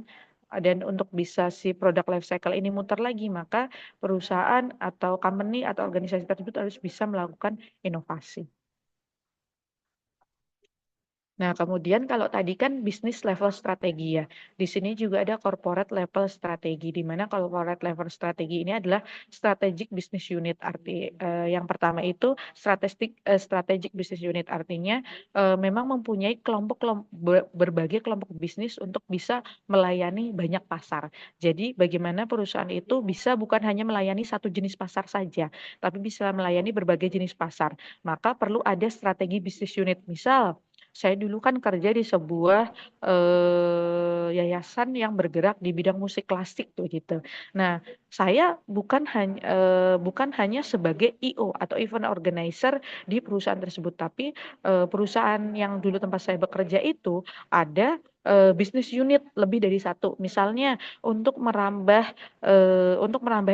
dan untuk bisa si product life cycle ini muter lagi, maka perusahaan atau company atau organisasi tersebut harus bisa melakukan inovasi. Nah, kemudian kalau tadi kan bisnis level strategi ya. Di sini juga ada corporate level strategi, di mana corporate level strategi ini adalah strategic business unit. Yang pertama itu strategic business unit artinya memang mempunyai berbagai kelompok bisnis untuk bisa melayani banyak pasar. Jadi bagaimana perusahaan itu bisa bukan hanya melayani satu jenis pasar saja, tapi bisa melayani berbagai jenis pasar. Maka perlu ada strategi bisnis unit. Misal saya dulu kan kerja di sebuah, yayasan yang bergerak di bidang musik klasik tuh gitu. Nah, saya bukan hanya sebagai I.O. atau event organizer di perusahaan tersebut, tapi, perusahaan yang dulu tempat saya bekerja itu ada, bisnis unit lebih dari satu. Misalnya untuk merambah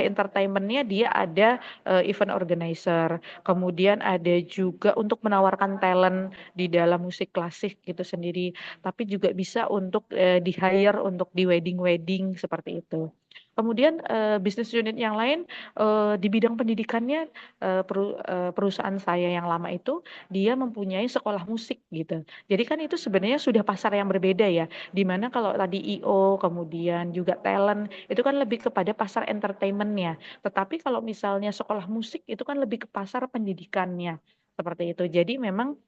entertainment-nya dia ada, event organizer, kemudian ada juga untuk menawarkan talent di dalam musik klasik gitu sendiri, tapi juga bisa untuk, di-hire untuk di wedding-wedding seperti itu. Kemudian, bisnis unit yang lain, di bidang pendidikannya, perusahaan saya yang lama itu, dia mempunyai sekolah musik gitu. Jadi kan itu sebenarnya sudah pasar yang berbeda ya, di mana kalau tadi I.O, kemudian juga talent, itu kan lebih kepada pasar entertainment-nya. Tetapi kalau misalnya sekolah musik itu kan lebih ke pasar pendidikannya, seperti itu. Jadi memang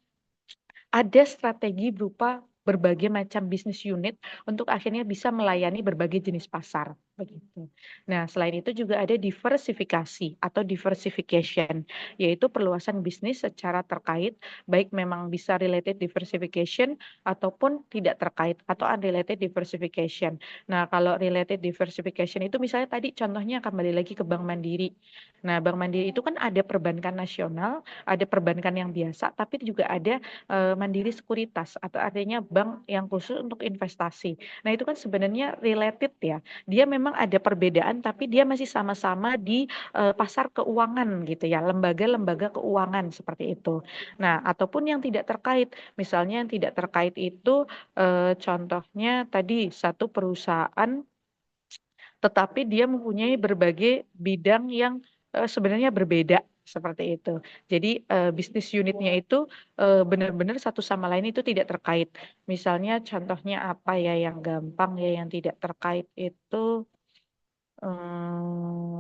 ada strategi berupa berbagai macam bisnis unit untuk akhirnya bisa melayani berbagai jenis pasar, begitu. Nah, selain itu juga ada diversifikasi atau diversification, yaitu perluasan bisnis secara terkait, baik memang bisa related diversification ataupun tidak terkait atau unrelated diversification. Nah, kalau related diversification itu misalnya tadi contohnya kembali lagi ke Bank Mandiri. Nah, Bank Mandiri itu kan ada perbankan nasional, ada perbankan yang biasa, tapi juga ada Mandiri Sekuritas atau artinya bank yang khusus untuk investasi. Nah, itu kan sebenarnya related ya. Dia memang ada perbedaan tapi dia masih sama-sama di, pasar keuangan gitu ya, lembaga-lembaga keuangan seperti itu. Nah, ataupun yang tidak terkait, misalnya yang tidak terkait itu, contohnya tadi satu perusahaan tetapi dia mempunyai berbagai bidang yang, sebenarnya berbeda, seperti itu. Jadi, bisnis unitnya itu, benar-benar satu sama lain itu tidak terkait. Misalnya contohnya apa ya yang gampang ya yang tidak terkait itu,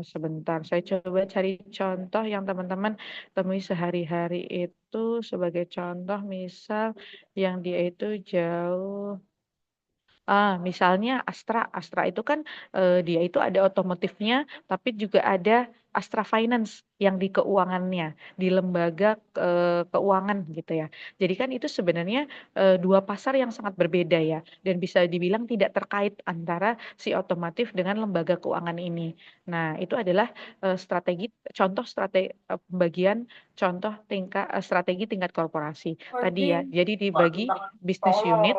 sebentar saya coba cari contoh yang teman-teman temui sehari-hari itu sebagai contoh misal yang dia itu jauh. Misalnya Astra. Astra itu kan, dia itu ada otomotifnya, tapi juga ada Astra Finance yang di keuangannya, di lembaga, keuangan gitu ya. Jadi kan itu sebenarnya, 2 pasar yang sangat berbeda ya, dan bisa dibilang tidak terkait antara si otomotif dengan lembaga keuangan ini. Nah, itu adalah, pembagian contoh strategi tingkat korporasi. Tadi ya, jadi dibagi bisnis unit.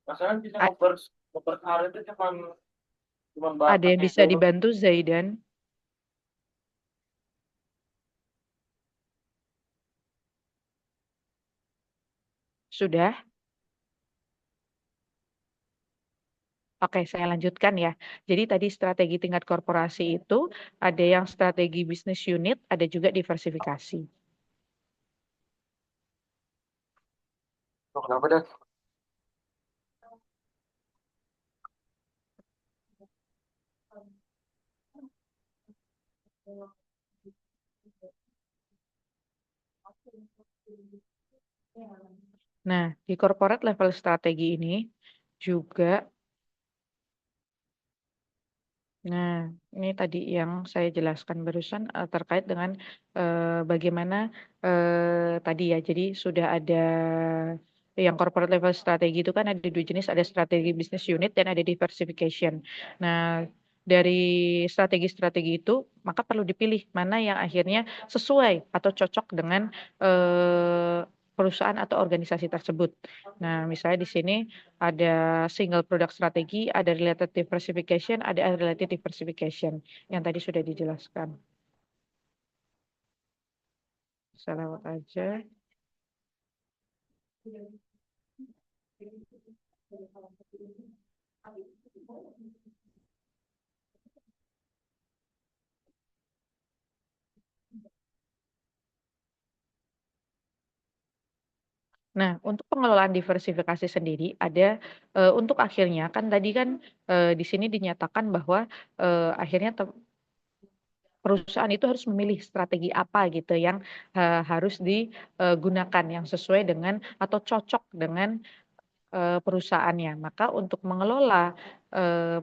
Masalah bisa ngoper karet itu cuman Ada yang batasnya bisa itu. dibantu Zaidan? Sudah? Oke, saya lanjutkan ya. Jadi tadi strategi tingkat korporasi itu ada yang strategi bisnis unit, ada juga diversifikasi. Oh, kenapa dah? Nah, di corporate level strategi ini juga, nah ini tadi yang saya jelaskan barusan terkait dengan bagaimana tadi ya, jadi sudah ada yang corporate level strategi itu kan ada dua jenis, ada strategi business unit dan ada diversification. Nah, dari strategi-strategi itu maka perlu dipilih mana yang akhirnya sesuai atau cocok dengan perusahaan atau organisasi tersebut. Nah, misalnya di sini ada single product strategi, ada related diversification, ada unrelated diversification yang tadi sudah dijelaskan. Saya lewat aja. Nah, untuk pengelolaan diversifikasi sendiri ada untuk akhirnya kan tadi kan di sini dinyatakan bahwa akhirnya perusahaan itu harus memilih strategi apa gitu yang harus digunakan yang sesuai dengan atau cocok dengan perusahaannya. Maka untuk mengelola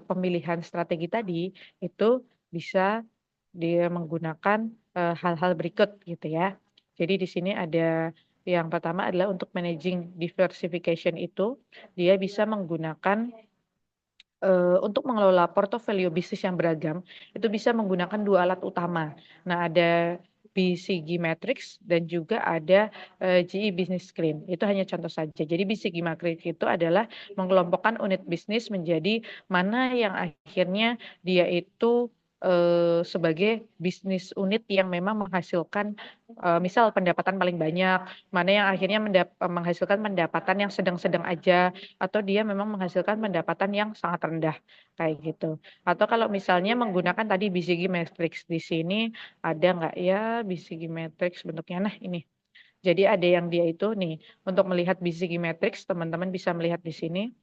pemilihan strategi tadi itu bisa dia menggunakan hal-hal berikut gitu ya. Jadi di sini ada yang pertama adalah untuk managing diversification itu dia bisa menggunakan untuk mengelola portofolio bisnis yang beragam, itu bisa menggunakan dua alat utama. Nah, ada BCG Matrix dan juga ada GE Business Screen. Itu hanya contoh saja. Jadi BCG Matrix itu adalah mengelompokkan unit bisnis menjadi mana yang akhirnya dia itu sebagai bisnis unit yang memang menghasilkan misal pendapatan paling banyak, mana yang akhirnya menghasilkan pendapatan yang sedang-sedang aja, atau dia memang menghasilkan pendapatan yang sangat rendah kayak gitu. Atau kalau misalnya menggunakan tadi BCG Matrix di sini ada nggak ya BCG Matrix bentuknya? Nah ini. Jadi ada yang dia itu nih untuk melihat BCG Matrix teman-teman bisa melihat di sini.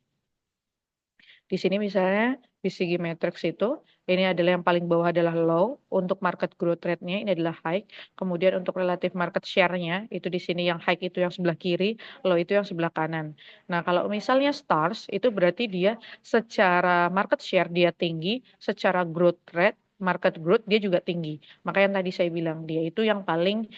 Di sini misalnya BCG matrix itu ini adalah yang paling bawah adalah low, untuk market growth rate-nya ini adalah high, kemudian untuk relative market share-nya itu di sini yang high itu yang sebelah kiri, low itu yang sebelah kanan. Nah, kalau misalnya stars itu berarti dia secara market share dia tinggi, secara growth rate market growth dia juga tinggi. Maka yang tadi saya bilang dia itu yang paling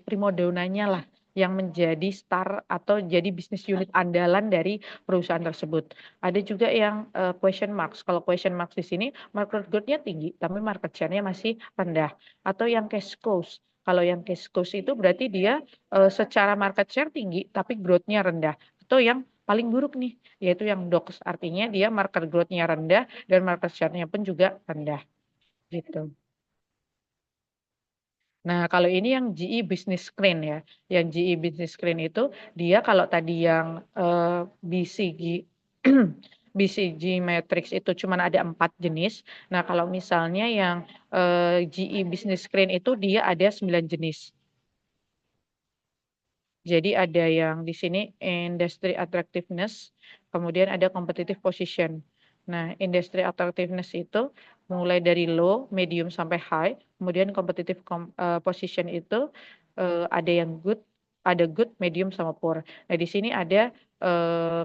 primadonanya lah yang menjadi star atau jadi bisnis unit andalan dari perusahaan tersebut. Ada juga yang question marks. Kalau question marks di sini market growth-nya tinggi, tapi market share-nya masih rendah. Atau yang cash cows. Kalau yang cash cows itu berarti dia secara market share tinggi, tapi growth-nya rendah. Atau yang paling buruk nih, yaitu yang DOX. Artinya dia market growth-nya rendah dan market share-nya pun juga rendah. Gitu. Nah, kalau ini yang GE Business Screen ya. Yang GE Business Screen itu dia kalau tadi yang BCG BCG Matrix itu cuma ada 4 jenis. Nah, kalau misalnya yang GE Business Screen itu dia ada 9 jenis. Jadi ada yang di sini industry attractiveness, kemudian ada competitive position. Nah, industry attractiveness itu mulai dari low, medium sampai high, kemudian competitive position itu ada yang good, ada good, medium sama poor. Nah, di sini ada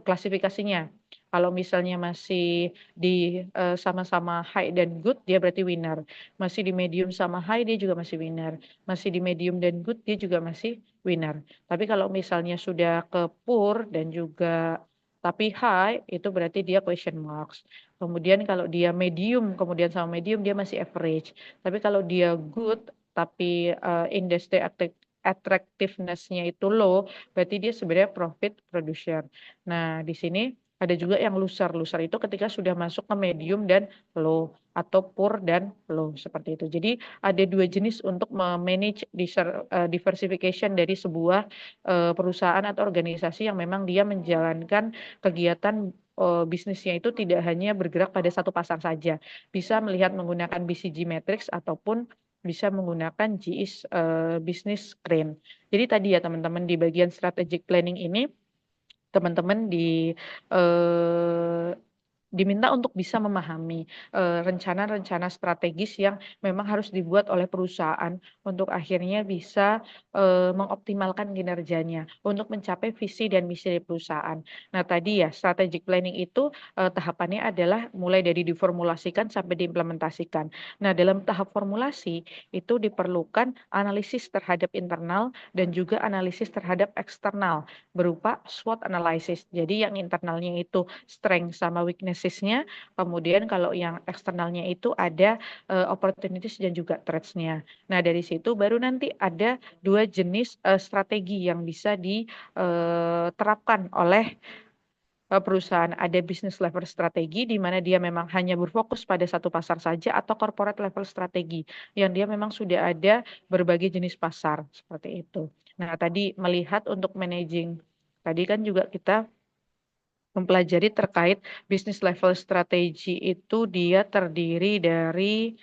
klasifikasinya. Kalau misalnya masih di sama-sama high dan good, dia berarti winner. Masih di medium sama high, dia juga masih winner. Masih di medium dan good, dia juga masih winner. Tapi kalau misalnya sudah ke poor dan juga tapi high itu berarti dia question marks. Kemudian kalau dia medium, kemudian sama medium dia masih average. Tapi kalau dia good tapi industry attractiveness-nya itu low, berarti dia sebenarnya profit producer. Nah, di sini ada juga yang loser. Loser itu ketika sudah masuk ke medium dan low atau poor dan low seperti itu. Jadi ada dua jenis untuk memanage diversification dari sebuah perusahaan atau organisasi yang memang dia menjalankan kegiatan bisnisnya itu tidak hanya bergerak pada satu pasar saja. Bisa melihat menggunakan BCG Matrix ataupun bisa menggunakan GIS Business Screen. Jadi tadi ya teman-teman di bagian strategic planning ini teman-teman di eh, diminta untuk bisa memahami rencana-rencana strategis yang memang harus dibuat oleh perusahaan untuk akhirnya bisa mengoptimalkan kinerjanya untuk mencapai visi dan misi dari perusahaan. Nah, tadi ya strategic planning itu tahapannya adalah mulai dari diformulasikan sampai diimplementasikan. Nah, dalam tahap formulasi itu diperlukan analisis terhadap internal dan juga analisis terhadap eksternal berupa SWOT analysis. Jadi yang internalnya itu strength sama weaknesses-nya, kemudian kalau yang eksternalnya itu ada opportunities dan juga threats-nya. Nah, dari situ baru nanti ada dua jenis strategi yang bisa diterapkan oleh perusahaan. Ada business level strategi di mana dia memang hanya berfokus pada satu pasar saja, atau corporate level strategi yang dia memang sudah ada berbagai jenis pasar seperti itu. Nah, tadi melihat untuk managing, tadi kan juga kita mempelajari terkait bisnis level strategi itu dia terdiri dari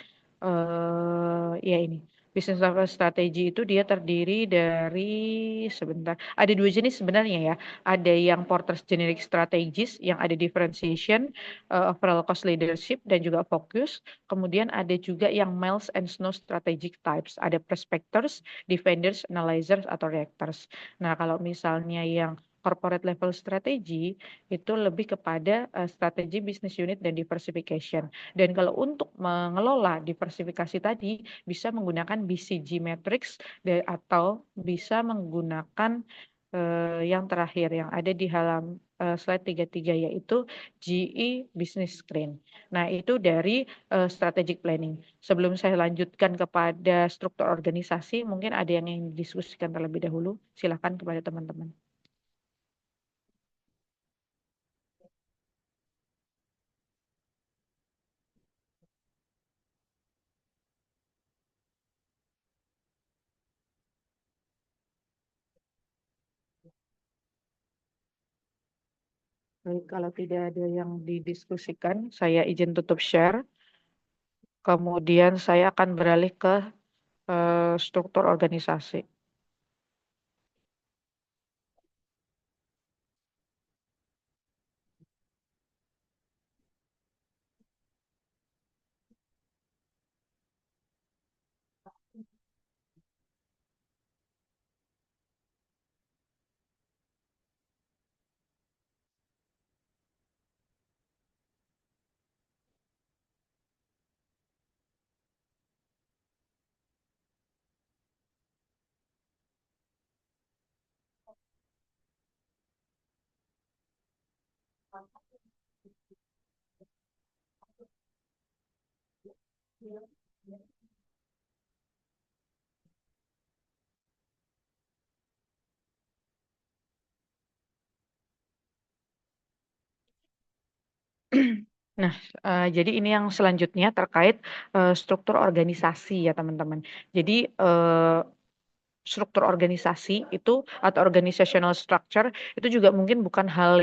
ya ini. Bisnis level strategi itu dia terdiri dari sebentar. Ada dua jenis sebenarnya ya. Ada yang Porter's Generic Strategies yang ada differentiation, overall cost leadership dan juga focus. Kemudian ada juga yang Miles and Snow strategic types. Ada prospectors, defenders, analyzers atau reactors. Nah, kalau misalnya yang corporate level strategy itu lebih kepada strategi business unit dan diversification. Dan kalau untuk mengelola diversifikasi tadi bisa menggunakan BCG matrix atau bisa menggunakan yang terakhir yang ada di slide 33 yaitu GE Business Screen. Nah, itu dari strategic planning. Sebelum saya lanjutkan kepada struktur organisasi, mungkin ada yang ingin didiskusikan terlebih dahulu. Silakan kepada teman-teman. Baik, kalau tidak ada yang didiskusikan, saya izin tutup share. Kemudian saya akan beralih ke struktur organisasi. Nah, jadi ini yang selanjutnya terkait struktur organisasi ya teman-teman. Jadi struktur organisasi itu atau organizational structure itu juga mungkin bukan hal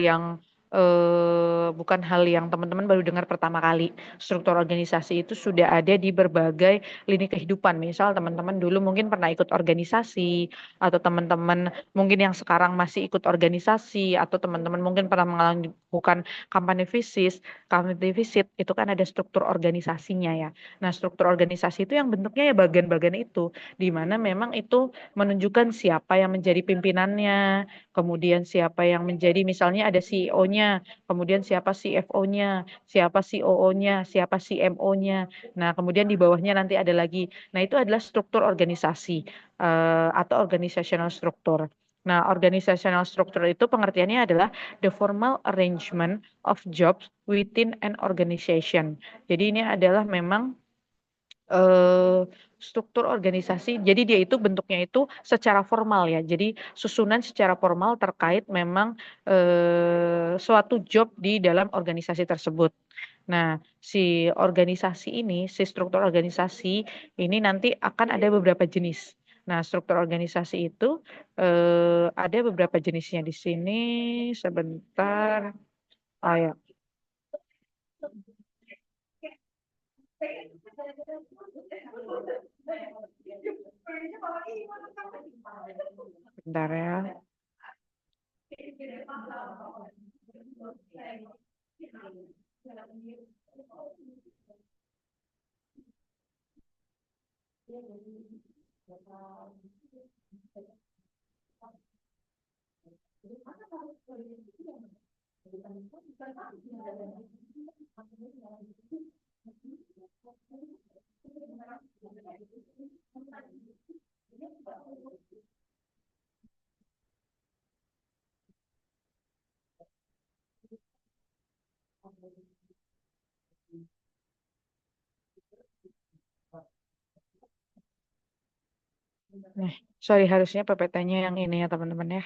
yang teman-teman baru dengar pertama kali. Struktur organisasi itu sudah ada di berbagai lini kehidupan. Misal teman-teman dulu mungkin pernah ikut organisasi, atau teman-teman mungkin yang sekarang masih ikut organisasi, atau teman-teman mungkin pernah melakukan company visit. Company visit itu kan ada struktur organisasinya ya. Nah, struktur organisasi itu yang bentuknya ya bagian-bagian itu, di mana memang itu menunjukkan siapa yang menjadi pimpinannya, kemudian siapa yang menjadi, misalnya ada CEO-nya, kemudian siapa CFO-nya, siapa COO-nya, siapa CMO-nya. Nah, kemudian di bawahnya nanti ada lagi. Nah, itu adalah struktur organisasi atau organizational structure. Nah, organizational structure itu pengertiannya adalah the formal arrangement of jobs within an organization. Jadi ini adalah memang eh, struktur organisasi. Jadi dia itu bentuknya itu secara formal ya. Jadi susunan secara formal terkait memang suatu job di dalam organisasi tersebut. Nah, si organisasi ini, si struktur organisasi ini nanti akan ada beberapa jenis. Nah, struktur organisasi itu ada beberapa jenisnya di sini. Sebentar. Ah, ya. Bentar ya. Nah, sorry harusnya PPT-nya yang ini ya teman-teman ya.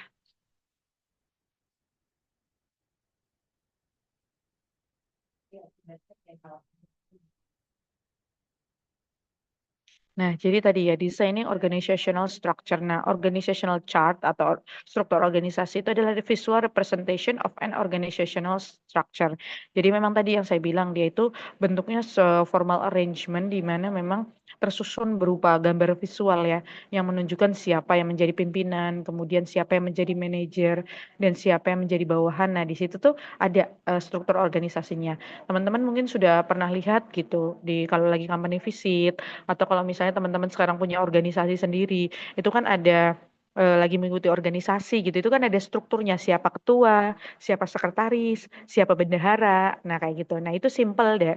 Nah, jadi tadi ya designing organizational structure. Nah, organizational chart atau struktur organisasi itu adalah the visual representation of an organizational structure. Jadi memang tadi yang saya bilang dia itu bentuknya formal arrangement di mana memang tersusun berupa gambar visual ya yang menunjukkan siapa yang menjadi pimpinan, kemudian siapa yang menjadi manajer dan siapa yang menjadi bawahan. Nah, di situ tuh ada struktur organisasinya. Teman-teman mungkin sudah pernah lihat gitu di kalau lagi company visit atau kalau misalnya teman-teman sekarang punya organisasi sendiri, itu kan ada lagi mengikuti organisasi gitu, itu kan ada strukturnya siapa ketua, siapa sekretaris, siapa bendahara, nah kayak gitu. Nah itu simple deh,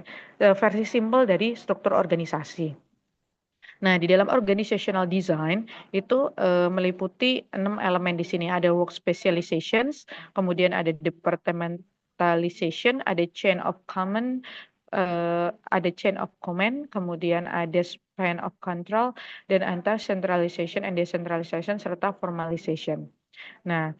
versi simple dari struktur organisasi. Nah di dalam organizational design itu meliputi 6 elemen di sini, ada work specializations, kemudian ada departmentalization, ada chain of command, ada chain of command, kemudian ada span of control, dan antar centralization and decentralization serta formalization. Nah,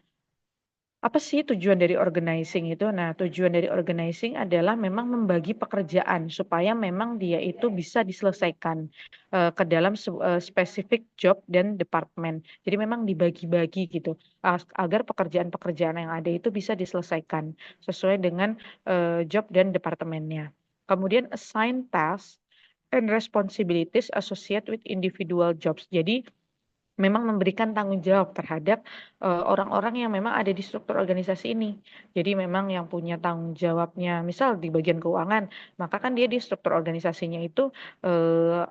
apa sih tujuan dari organizing itu? Nah, tujuan dari organizing adalah memang membagi pekerjaan supaya memang dia itu bisa diselesaikan ke dalam spesifik job dan departemen. Jadi memang dibagi-bagi gitu agar pekerjaan-pekerjaan yang ada itu bisa diselesaikan sesuai dengan job dan departemennya. Kemudian assign tasks and responsibilities associated with individual jobs. Jadi memang memberikan tanggung jawab terhadap orang-orang yang memang ada di struktur organisasi ini. Jadi memang yang punya tanggung jawabnya, misal di bagian keuangan, maka kan dia di struktur organisasinya itu eh,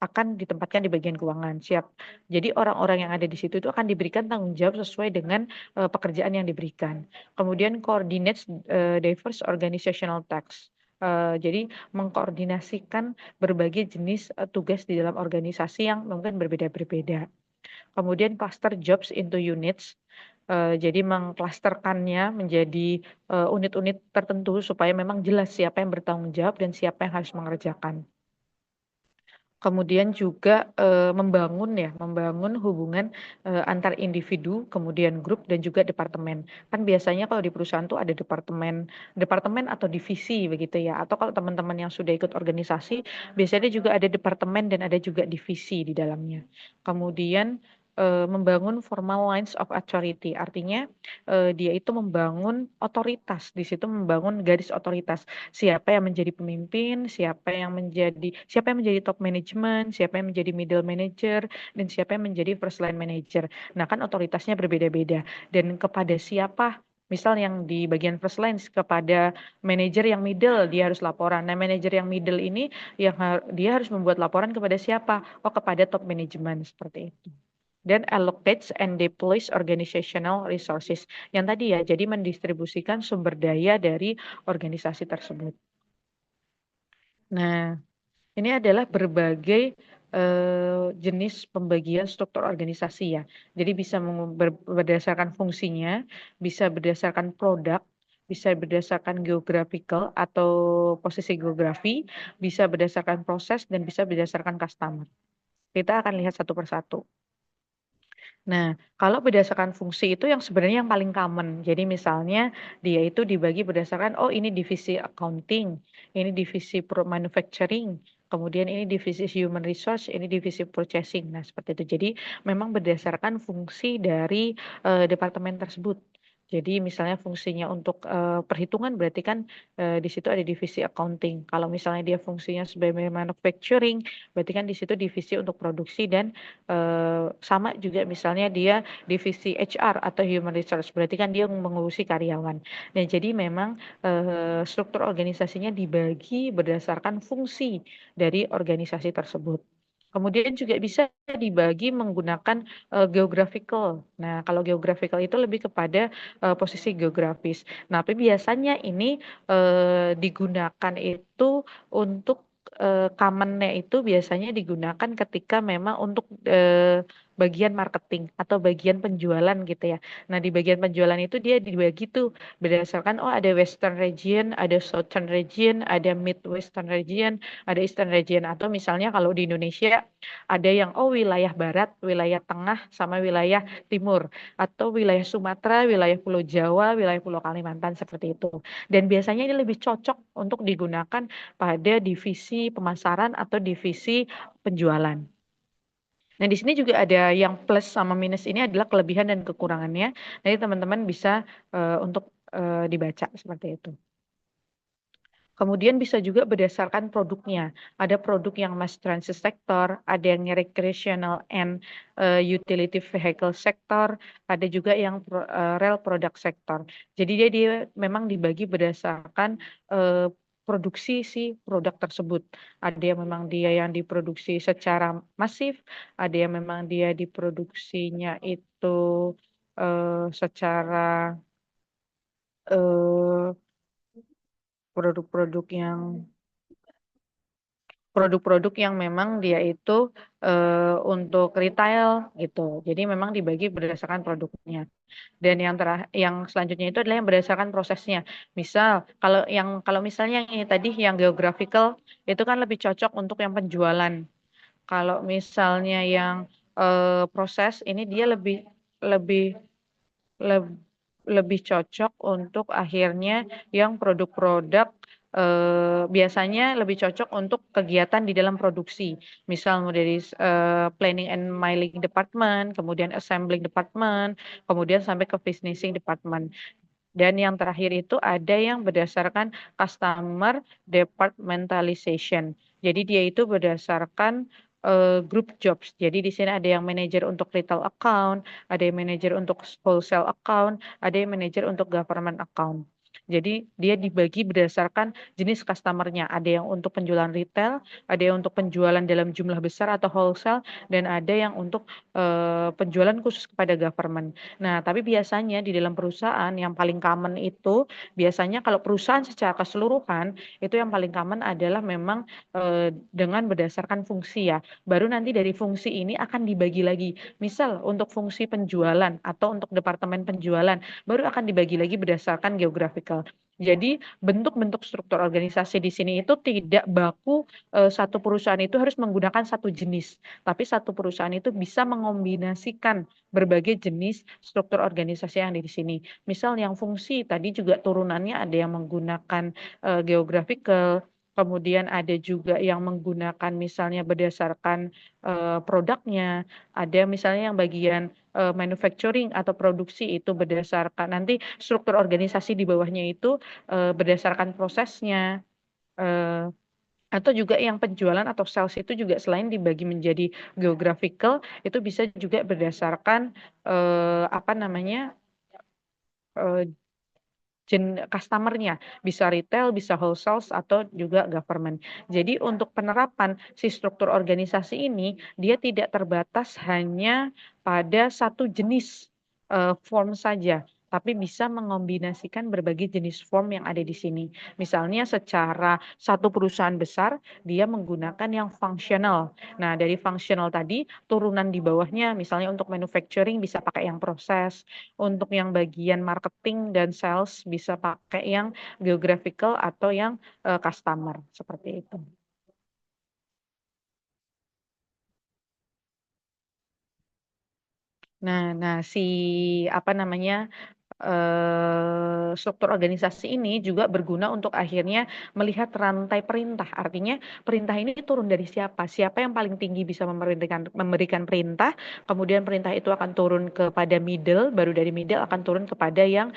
akan ditempatkan di bagian keuangan. Siap. Jadi orang-orang yang ada di situ itu akan diberikan tanggung jawab sesuai dengan pekerjaan yang diberikan. Kemudian coordinates diverse organizational tasks. Jadi mengkoordinasikan berbagai jenis tugas di dalam organisasi yang mungkin berbeda-berbeda. Kemudian cluster jobs into units. Jadi mengklasterkannya menjadi unit-unit tertentu supaya memang jelas siapa yang bertanggung jawab dan siapa yang harus mengerjakan. Kemudian juga membangun hubungan antar individu, kemudian grup dan juga departemen. Kan biasanya kalau di perusahaan tuh ada departemen, departemen atau divisi begitu ya. Atau kalau teman-teman yang sudah ikut organisasi, biasanya juga ada departemen dan ada juga divisi di dalamnya. Kemudian membangun formal lines of authority, artinya dia itu membangun otoritas, di situ membangun garis otoritas siapa yang menjadi pemimpin, siapa yang menjadi top management, siapa yang menjadi middle manager, dan siapa yang menjadi first line manager. Nah, kan otoritasnya berbeda-beda. Dan kepada siapa, misal yang di bagian first line kepada manajer yang middle dia harus laporan. Nah, manajer yang middle ini dia harus membuat laporan kepada siapa? Oh, kepada top management seperti itu. Dan allocates and deploys organizational resources. Yang tadi ya, jadi mendistribusikan sumber daya dari organisasi tersebut. Nah, ini adalah berbagai jenis pembagian struktur organisasi ya. Jadi bisa berdasarkan fungsinya, bisa berdasarkan produk, bisa berdasarkan geographical atau posisi geografi, bisa berdasarkan proses, dan bisa berdasarkan customer. Kita akan lihat satu persatu. Nah, kalau berdasarkan fungsi itu yang sebenarnya yang paling common. Jadi misalnya dia itu dibagi berdasarkan, oh ini divisi accounting, ini divisi manufacturing, kemudian ini divisi human resource, ini divisi purchasing. Nah, seperti itu. Jadi memang berdasarkan fungsi dari departemen tersebut. Jadi misalnya fungsinya untuk perhitungan berarti kan di situ ada divisi accounting. Kalau misalnya dia fungsinya sebagai manufacturing, berarti kan di situ divisi untuk produksi dan sama juga misalnya dia divisi HR atau human resource, berarti kan dia mengurusi karyawan. Nah, jadi memang struktur organisasinya dibagi berdasarkan fungsi dari organisasi tersebut. Kemudian juga bisa dibagi menggunakan geographical. Nah, kalau geographical itu lebih kepada posisi geografis. Nah, tapi biasanya ini digunakan itu untuk commonnya itu biasanya digunakan ketika memang untuk bagian marketing atau bagian penjualan gitu ya. Nah, di bagian penjualan itu dia dibagi tuh berdasarkan oh ada Western region, ada Southern region, ada Midwestern region, ada Eastern region atau misalnya kalau di Indonesia ada yang oh wilayah barat, wilayah tengah sama wilayah timur atau wilayah Sumatera, wilayah Pulau Jawa, wilayah Pulau Kalimantan seperti itu. Dan biasanya ini lebih cocok untuk digunakan pada divisi pemasaran atau divisi penjualan. Nah, di sini juga ada yang plus sama minus ini adalah kelebihan dan kekurangannya. Nanti teman-teman bisa untuk dibaca seperti itu. Kemudian bisa juga berdasarkan produknya. Ada produk yang mass transit sector, ada yang recreational and utility vehicle sector, ada juga yang rail product sector. Jadi dia memang dibagi berdasarkan produksi si produk tersebut. Ada yang memang dia yang diproduksi secara masif, ada yang memang dia diproduksinya itu secara eh, produk-produk yang produk-produk yang memang dia itu untuk retail gitu. Jadi memang dibagi berdasarkan produknya. Dan yang selanjutnya itu adalah yang berdasarkan prosesnya. Misal kalau misalnya yang ini tadi yang geographical itu kan lebih cocok untuk yang penjualan. Kalau misalnya yang proses ini dia lebih lebih leb- lebih cocok untuk akhirnya yang produk-produk biasanya lebih cocok untuk kegiatan di dalam produksi. Misal dari planning and mailing department, kemudian assembling department, kemudian sampai ke finishing department. Dan yang terakhir itu ada yang berdasarkan customer departmentalization. Jadi dia itu berdasarkan group jobs. Jadi di sini ada yang manajer untuk retail account, ada yang manajer untuk wholesale account, ada yang manajer untuk government account. Jadi dia dibagi berdasarkan jenis customernya. Ada yang untuk penjualan retail, ada yang untuk penjualan dalam jumlah besar atau wholesale, dan ada yang untuk penjualan khusus kepada government. Nah, tapi biasanya di dalam perusahaan yang paling common itu biasanya kalau perusahaan secara keseluruhan itu yang paling common adalah memang dengan berdasarkan fungsi ya. Baru nanti dari fungsi ini akan dibagi lagi. Misal untuk fungsi penjualan atau untuk departemen penjualan baru akan dibagi lagi berdasarkan geographical. Jadi bentuk-bentuk struktur organisasi di sini itu tidak baku satu perusahaan itu harus menggunakan satu jenis, tapi satu perusahaan itu bisa mengombinasikan berbagai jenis struktur organisasi yang ada di sini. Misal yang fungsi tadi juga turunannya ada yang menggunakan geographical, kemudian ada juga yang menggunakan misalnya berdasarkan produknya, ada misalnya yang bagian manufacturing atau produksi itu berdasarkan nanti struktur organisasi di bawahnya itu berdasarkan prosesnya. eh, atau juga yang penjualan atau sales itu juga selain dibagi menjadi geographical, itu bisa juga berdasarkan apa namanya eh, customernya, bisa retail, bisa wholesale atau juga government. Jadi untuk penerapan si struktur organisasi ini dia tidak terbatas hanya pada satu jenis form saja, tapi bisa mengombinasikan berbagai jenis form yang ada di sini. Misalnya secara satu perusahaan besar dia menggunakan yang fungsional. Nah, dari fungsional tadi turunan di bawahnya misalnya untuk manufacturing bisa pakai yang proses, untuk yang bagian marketing dan sales bisa pakai yang geographical atau yang customer seperti itu. Nah, si apa namanya struktur organisasi ini juga berguna untuk akhirnya melihat rantai perintah. Artinya perintah ini turun dari siapa? Siapa yang paling tinggi bisa memberikan perintah, kemudian perintah itu akan turun kepada middle, baru dari middle akan turun kepada yang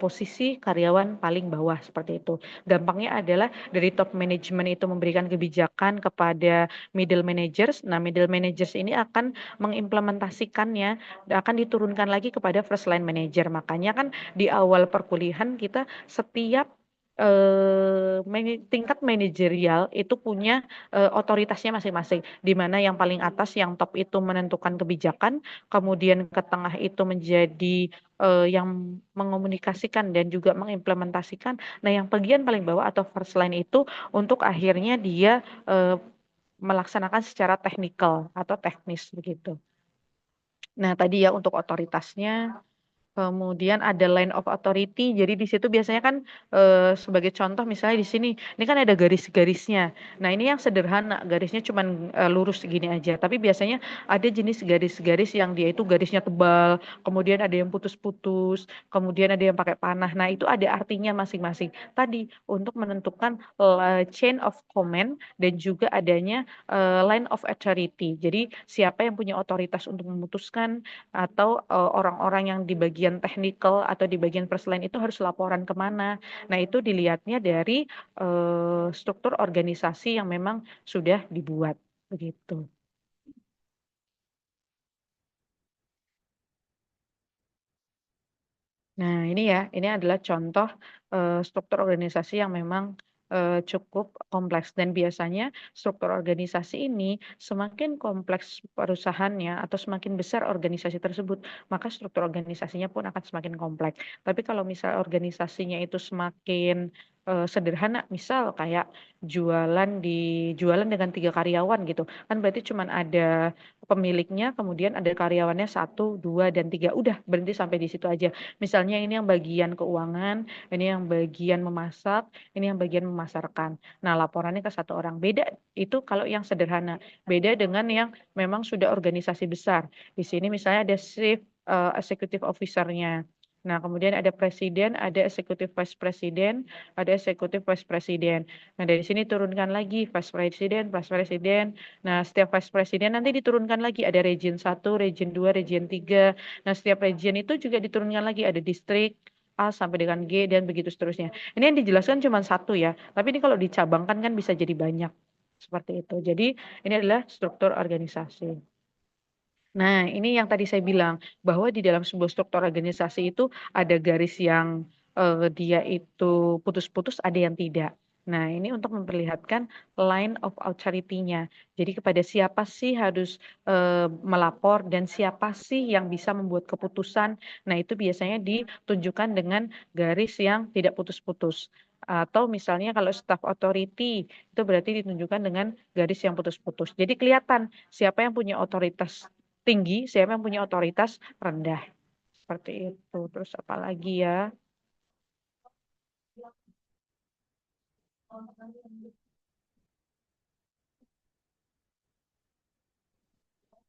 posisi karyawan paling bawah seperti itu. Gampangnya adalah dari top management itu memberikan kebijakan kepada middle managers. Nah, middle managers ini akan mengimplementasikannya, akan diturunkan lagi kepada first line manager. Makanya kan di awal perkuliahan kita setiap tingkat manajerial itu punya otoritasnya masing-masing, di mana yang paling atas yang top itu menentukan kebijakan, kemudian ke tengah itu menjadi yang mengomunikasikan dan juga mengimplementasikan. Nah, yang bagian paling bawah atau first line itu untuk akhirnya dia melaksanakan secara teknikal atau teknis begitu. Nah, tadi ya untuk otoritasnya. Kemudian ada line of authority. Jadi di situ biasanya kan sebagai contoh misalnya di sini, ini kan ada garis-garisnya. Nah, ini yang sederhana, garisnya cuman lurus segini aja. Tapi biasanya ada jenis garis-garis yang dia itu garisnya tebal, kemudian ada yang putus-putus, kemudian ada yang pakai panah. Nah, itu ada artinya masing-masing. Tadi untuk menentukan chain of command dan juga adanya line of authority. Jadi siapa yang punya otoritas untuk memutuskan atau orang-orang yang di bagian teknikal atau di bagian first line itu harus laporan kemana. Nah, itu dilihatnya dari struktur organisasi yang memang sudah dibuat begitu. Nah, ini ya, ini adalah contoh struktur organisasi yang memang cukup kompleks dan biasanya struktur organisasi ini semakin kompleks perusahaannya atau semakin besar organisasi tersebut, maka struktur organisasinya pun akan semakin kompleks. Tapi kalau misal organisasinya itu semakin sederhana, misal kayak jualan dengan 3 karyawan gitu, kan berarti cuma ada pemiliknya, kemudian ada karyawannya 1, 2, dan 3, udah berhenti sampai di situ aja. Misalnya ini yang bagian keuangan, ini yang bagian memasak, ini yang bagian memasarkan. Nah, laporannya ke satu orang. Beda itu kalau yang sederhana. Beda dengan yang memang sudah organisasi besar. Di sini misalnya ada chief executive officer-nya. Nah, kemudian ada presiden, ada executive vice president, ada executive vice president. Nah, dari sini turunkan lagi vice president, vice president. Nah, setiap vice president nanti diturunkan lagi ada region 1, region 2, region 3. Nah, setiap region itu juga diturunkan lagi ada distrik A sampai dengan G dan begitu seterusnya. Ini yang dijelaskan cuma satu ya, tapi ini kalau dicabangkan kan bisa jadi banyak. Seperti itu. Jadi ini adalah struktur organisasi. Nah, ini yang tadi saya bilang bahwa di dalam sebuah struktur organisasi itu ada garis yang dia itu putus-putus, ada yang tidak. Nah, ini untuk memperlihatkan line of authority-nya. Jadi kepada siapa sih harus melapor dan siapa sih yang bisa membuat keputusan. Nah, itu biasanya ditunjukkan dengan garis yang tidak putus-putus. Atau misalnya kalau staff authority itu berarti ditunjukkan dengan garis yang putus-putus. Jadi kelihatan siapa yang punya otoritas tinggi, siapa yang punya otoritas rendah. Seperti itu. Terus apa lagi ya?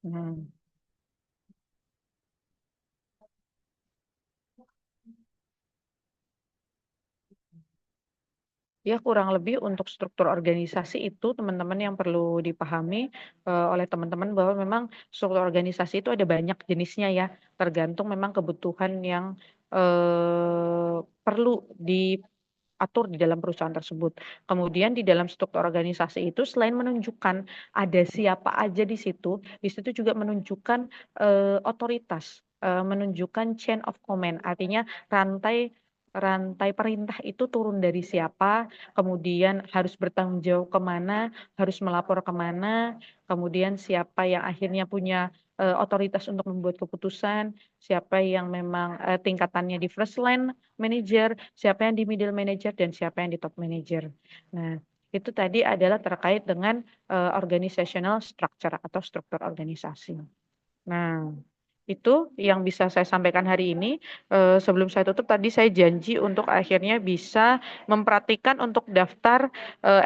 Hmm. Ya, kurang lebih untuk struktur organisasi itu teman-teman yang perlu dipahami oleh teman-teman bahwa memang struktur organisasi itu ada banyak jenisnya ya, tergantung memang kebutuhan yang perlu diatur di dalam perusahaan tersebut. Kemudian di dalam struktur organisasi itu selain menunjukkan ada siapa aja di situ juga menunjukkan otoritas, menunjukkan chain of command, artinya rantai rantai perintah itu turun dari siapa, kemudian harus bertanggung jawab kemana, harus melapor kemana, kemudian siapa yang akhirnya punya otoritas untuk membuat keputusan, siapa yang memang tingkatannya di first line manager, siapa yang di middle manager, dan siapa yang di top manager. Nah, itu tadi adalah terkait dengan organizational structure atau struktur organisasi. Nah, itu yang bisa saya sampaikan hari ini. Sebelum saya tutup, tadi saya janji untuk akhirnya bisa mempraktikkan untuk daftar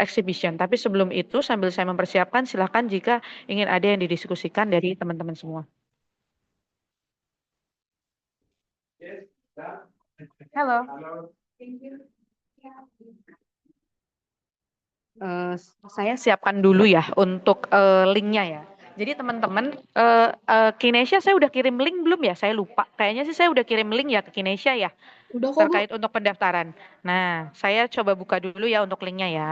exhibition. Tapi sebelum itu, sambil saya mempersiapkan, silakan jika ingin ada yang didiskusikan dari teman-teman semua. Halo. Eh, saya siapkan dulu ya untuk linknya ya. Jadi teman-teman, Kinesia saya udah kirim link belum ya? Saya lupa. Kayaknya sih saya udah kirim link ya ke Kinesia ya, Udah kok, Bu. terkait untuk pendaftaran. Nah, saya coba buka dulu ya untuk linknya ya.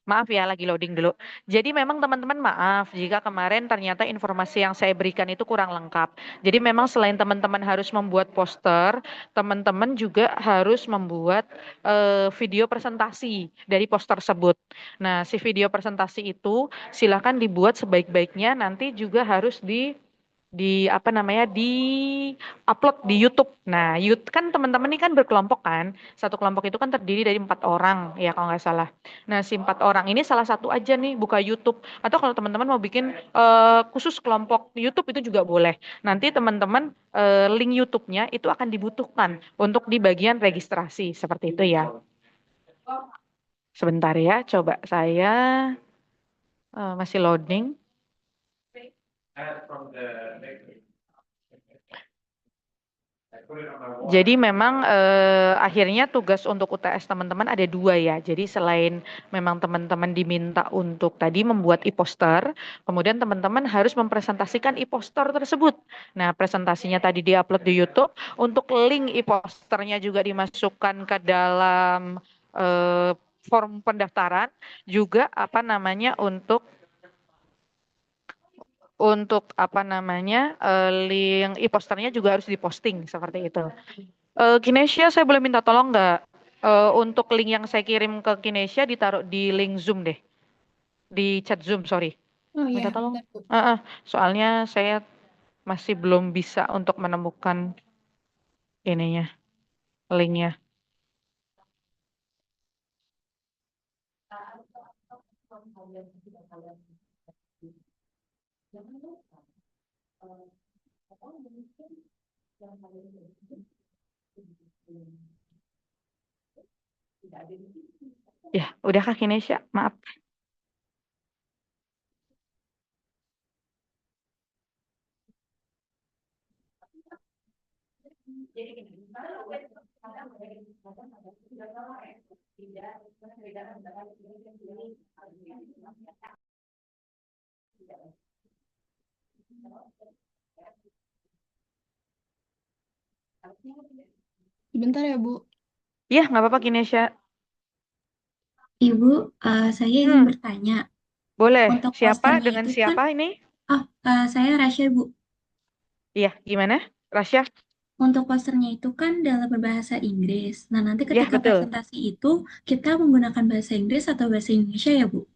Maaf ya, lagi loading dulu. Jadi memang teman-teman maaf jika kemarin ternyata informasi yang saya berikan itu kurang lengkap. Jadi memang selain teman-teman harus membuat poster, teman-teman juga harus membuat video presentasi dari poster tersebut. Nah, si video presentasi itu silakan dibuat sebaik-baiknya, nanti juga harus di apa namanya di upload di YouTube. Nah, kan teman-teman ini kan berkelompok kan. Satu kelompok itu kan terdiri dari 4 orang ya kalau nggak salah. Nah, si 4 orang ini salah satu aja nih buka YouTube. Atau kalau teman-teman mau bikin khusus kelompok YouTube itu juga boleh. Nanti teman-teman link YouTube-nya itu akan dibutuhkan untuk di bagian registrasi seperti itu ya. Sebentar ya, coba saya masih loading. Jadi memang akhirnya tugas untuk UTS teman-teman ada 2 ya. Jadi selain memang teman-teman diminta untuk tadi membuat e-poster, kemudian teman-teman harus mempresentasikan e-poster tersebut. Nah, presentasinya tadi diupload di YouTube, untuk link e-posternya juga dimasukkan ke dalam eh, form pendaftaran, juga apa namanya untuk apa namanya link e-posternya juga harus diposting seperti itu. Kinesia, saya boleh minta tolong nggak untuk link yang saya kirim ke Kinesia ditaruh di link Zoom deh, di chat Zoom, sorry. Oh iya, Minta tolong. bentar, Bu. Soalnya saya masih belum bisa untuk menemukan ininya, linknya. Ya, udah Kak Kinesia, maaf. Sebentar ya, Bu. Iya, nggak apa-apa Kinesia. Ibu, saya ingin Hmm, bertanya, boleh. untuk Siapa posternya dengan itu kan, siapa ini? saya Rasya, Bu. Iya, gimana? Rasya? Untuk posternya itu kan dalam berbahasa Inggris. Nah, nanti Iya, ketika betul. presentasi itu, kita menggunakan bahasa Inggris atau bahasa Indonesia ya, Bu?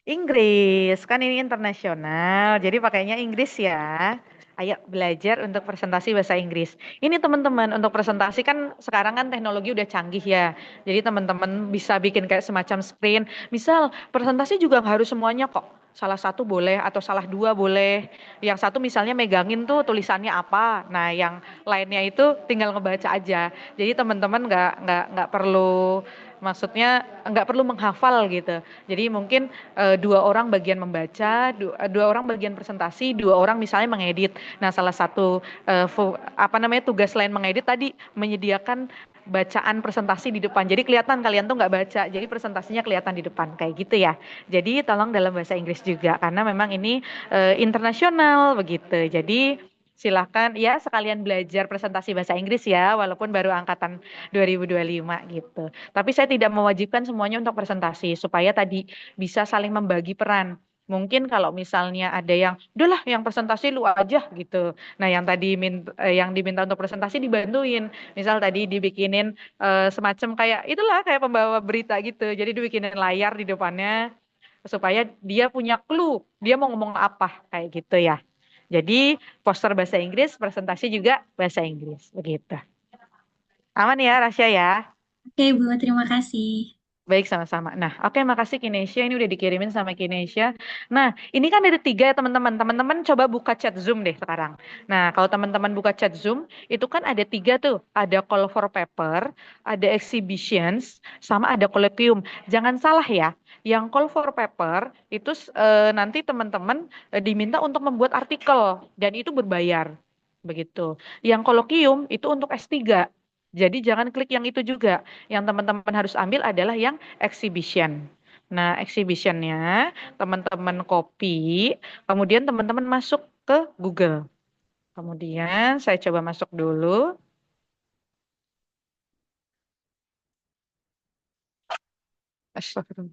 Inggris, kan ini internasional, jadi pakainya Inggris ya. Ayo belajar untuk presentasi bahasa Inggris. Ini teman-teman, untuk presentasi kan sekarang kan teknologi udah canggih ya. Jadi teman-teman bisa bikin kayak semacam screen. Misal presentasi juga nggak harus semuanya kok. Salah satu boleh atau salah dua boleh. Yang satu misalnya megangin tuh tulisannya apa. Nah, yang lainnya itu tinggal ngebaca aja. Jadi teman-teman nggak perlu, maksudnya nggak perlu menghafal gitu. Jadi mungkin 2 orang bagian membaca, 2 orang bagian presentasi, 2 orang misalnya mengedit. Nah, salah satu apa namanya tugas lain mengedit tadi menyediakan bacaan presentasi di depan. Jadi kelihatan kalian tuh nggak baca, jadi presentasinya kelihatan di depan kayak gitu ya. Jadi tolong dalam bahasa Inggris juga karena memang ini internasional begitu. Jadi silahkan ya sekalian belajar presentasi bahasa Inggris ya, walaupun baru angkatan 2025 gitu. Tapi saya tidak mewajibkan semuanya untuk presentasi supaya tadi bisa saling membagi peran. Mungkin kalau misalnya ada yang, udahlah yang presentasi lu aja gitu. Nah yang tadi yang diminta untuk presentasi dibantuin. Misal tadi dibikinin semacam kayak, itulah kayak pembawa berita gitu. Jadi dibikinin layar di depannya supaya dia punya clue, dia mau ngomong apa, kayak gitu ya. Jadi poster bahasa Inggris, presentasi juga bahasa Inggris, begitu. Aman ya, Rasya ya? Oke, Bu, terima kasih. Baik, sama-sama. Nah, oke, makasih Kinesia. Ini udah dikirimin sama Kinesia. Nah, ini kan ada 3 ya teman-teman. Teman-teman coba buka chat Zoom deh sekarang. Nah, kalau teman-teman buka chat Zoom, itu kan ada 3 tuh. Ada call for paper, ada exhibitions, sama ada colloquium. Jangan salah ya, yang call for paper itu nanti teman-teman diminta untuk membuat artikel, dan itu berbayar. begitu. Yang kolokium itu untuk S3. Jadi jangan klik yang itu juga. Yang teman-teman harus ambil adalah yang exhibition. Nah, exhibitionnya teman-teman copy, kemudian teman-teman masuk ke Google. Kemudian saya coba masuk dulu. Astagfirullah.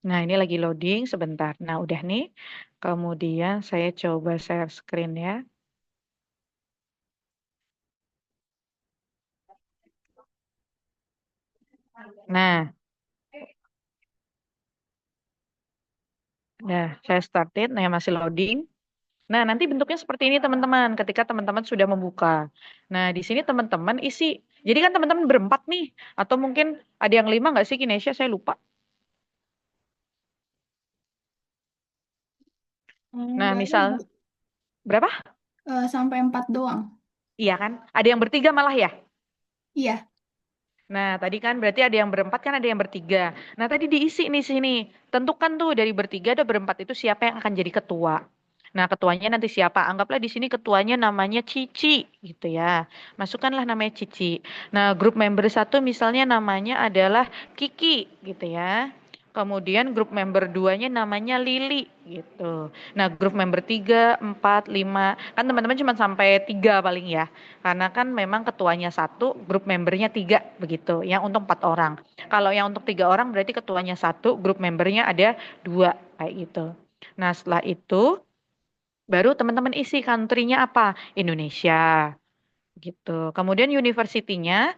Nah, ini lagi loading sebentar. Nah, udah nih. Kemudian saya coba share screen ya. Nah, saya started. Nah, masih loading. Nah, nanti bentuknya seperti ini teman-teman ketika teman-teman sudah membuka. Nah, di sini teman-teman isi. Jadi kan teman-teman berempat nih. Atau mungkin ada yang 5 nggak sih Kinesia? Saya lupa. Nah, Nggak ada, misal Bu. berapa? Sampai 4 doang. Iya kan? Ada yang bertiga malah ya? Iya. Nah, tadi kan berarti ada yang berempat kan ada yang bertiga. Nah, tadi diisi nih sini. Tentukan tuh dari bertiga ada berempat itu siapa yang akan jadi ketua. Nah, ketuanya nanti siapa? Anggaplah di sini ketuanya namanya Cici gitu ya. Masukkanlah namanya Cici. Nah, grup member satu misalnya namanya adalah Kiki gitu ya. Kemudian grup member duanya namanya Lili gitu. Nah, grup member 3, 4, 5. Kan teman-teman cuma sampai 3 paling ya. Karena kan memang ketuanya satu, grup membernya 3 begitu. Yang untuk 4 orang. Kalau yang untuk 3 orang berarti ketuanya satu, grup membernya ada 2 kayak gitu. Nah, setelah itu baru teman-teman isi country-nya apa? Indonesia gitu. Kemudian universitinya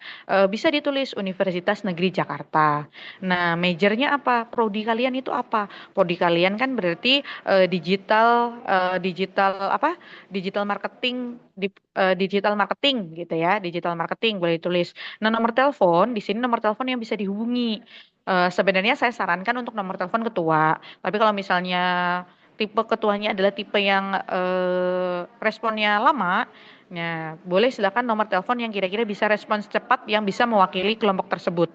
bisa ditulis Universitas Negeri Jakarta. Nah, majornya apa? Prodi kalian itu apa? Prodi kalian kan berarti digital apa? Digital marketing digital marketing gitu ya. Digital marketing boleh ditulis. Nah, nomor telepon di sini nomor telepon yang bisa dihubungi. Sebenarnya saya sarankan untuk nomor telepon ketua. Tapi kalau misalnya tipe ketuanya adalah tipe yang responnya lama, nah, boleh silakan nomor telepon yang kira-kira bisa respons cepat yang bisa mewakili kelompok tersebut.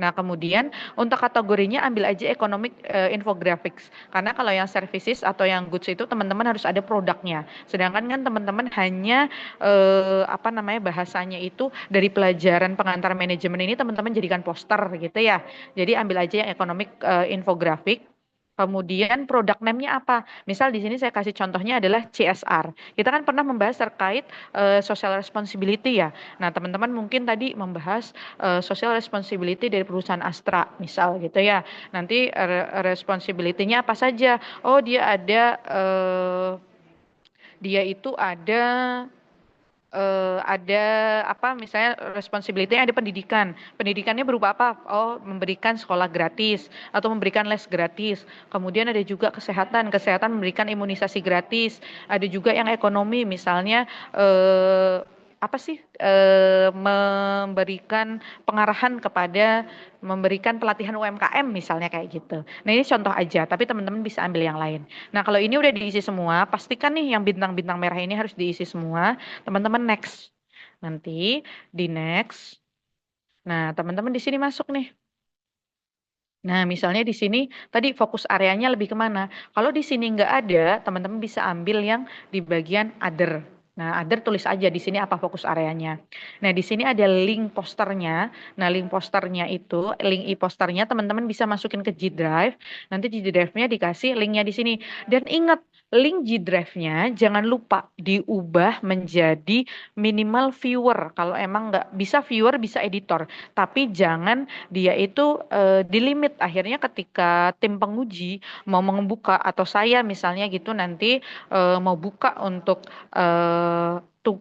Nah, kemudian untuk kategorinya ambil aja economic infographics. Karena kalau yang services atau yang goods itu teman-teman harus ada produknya. Sedangkan kan teman-teman hanya apa namanya bahasanya itu dari pelajaran pengantar manajemen ini teman-teman jadikan poster gitu ya. Jadi ambil aja yang economic infographic. Kemudian produk name-nya apa? Misal di sini saya kasih contohnya adalah CSR. Kita kan pernah membahas terkait social responsibility ya. Nah, teman-teman mungkin tadi membahas social responsibility dari perusahaan Astra, misal gitu ya. Nanti responsibility-nya apa saja? Oh, dia itu ada apa misalnya responsibility ada pendidikan. Pendidikannya berupa apa? Oh, memberikan sekolah gratis atau memberikan les gratis. Kemudian ada juga kesehatan, kesehatan memberikan imunisasi gratis. Ada juga yang ekonomi misalnya apa sih memberikan pengarahan kepada memberikan pelatihan UMKM misalnya kayak gitu. Nah, ini contoh aja, tapi teman-teman bisa ambil yang lain. Nah, kalau ini udah diisi semua, pastikan nih yang bintang-bintang merah ini harus diisi semua. Teman-teman next. Nanti di next. Nah, teman-teman di sini masuk nih. Nah, misalnya di sini tadi fokus areanya lebih kemana? Kalau di sini nggak ada, teman-teman bisa ambil yang di bagian other. Nah, other tulis aja di sini apa fokus areanya. Nah, di sini ada link posternya. Nah, link posternya itu, link e-posternya teman-teman bisa masukin ke G Drive. Nanti G Drive-nya dikasih linknya di sini. Dan ingat, link G Drive-nya jangan lupa diubah menjadi minimal viewer. Kalau emang nggak bisa viewer, bisa editor. Tapi jangan dia itu di limit akhirnya ketika tim penguji mau membuka atau saya misalnya gitu nanti mau buka untuk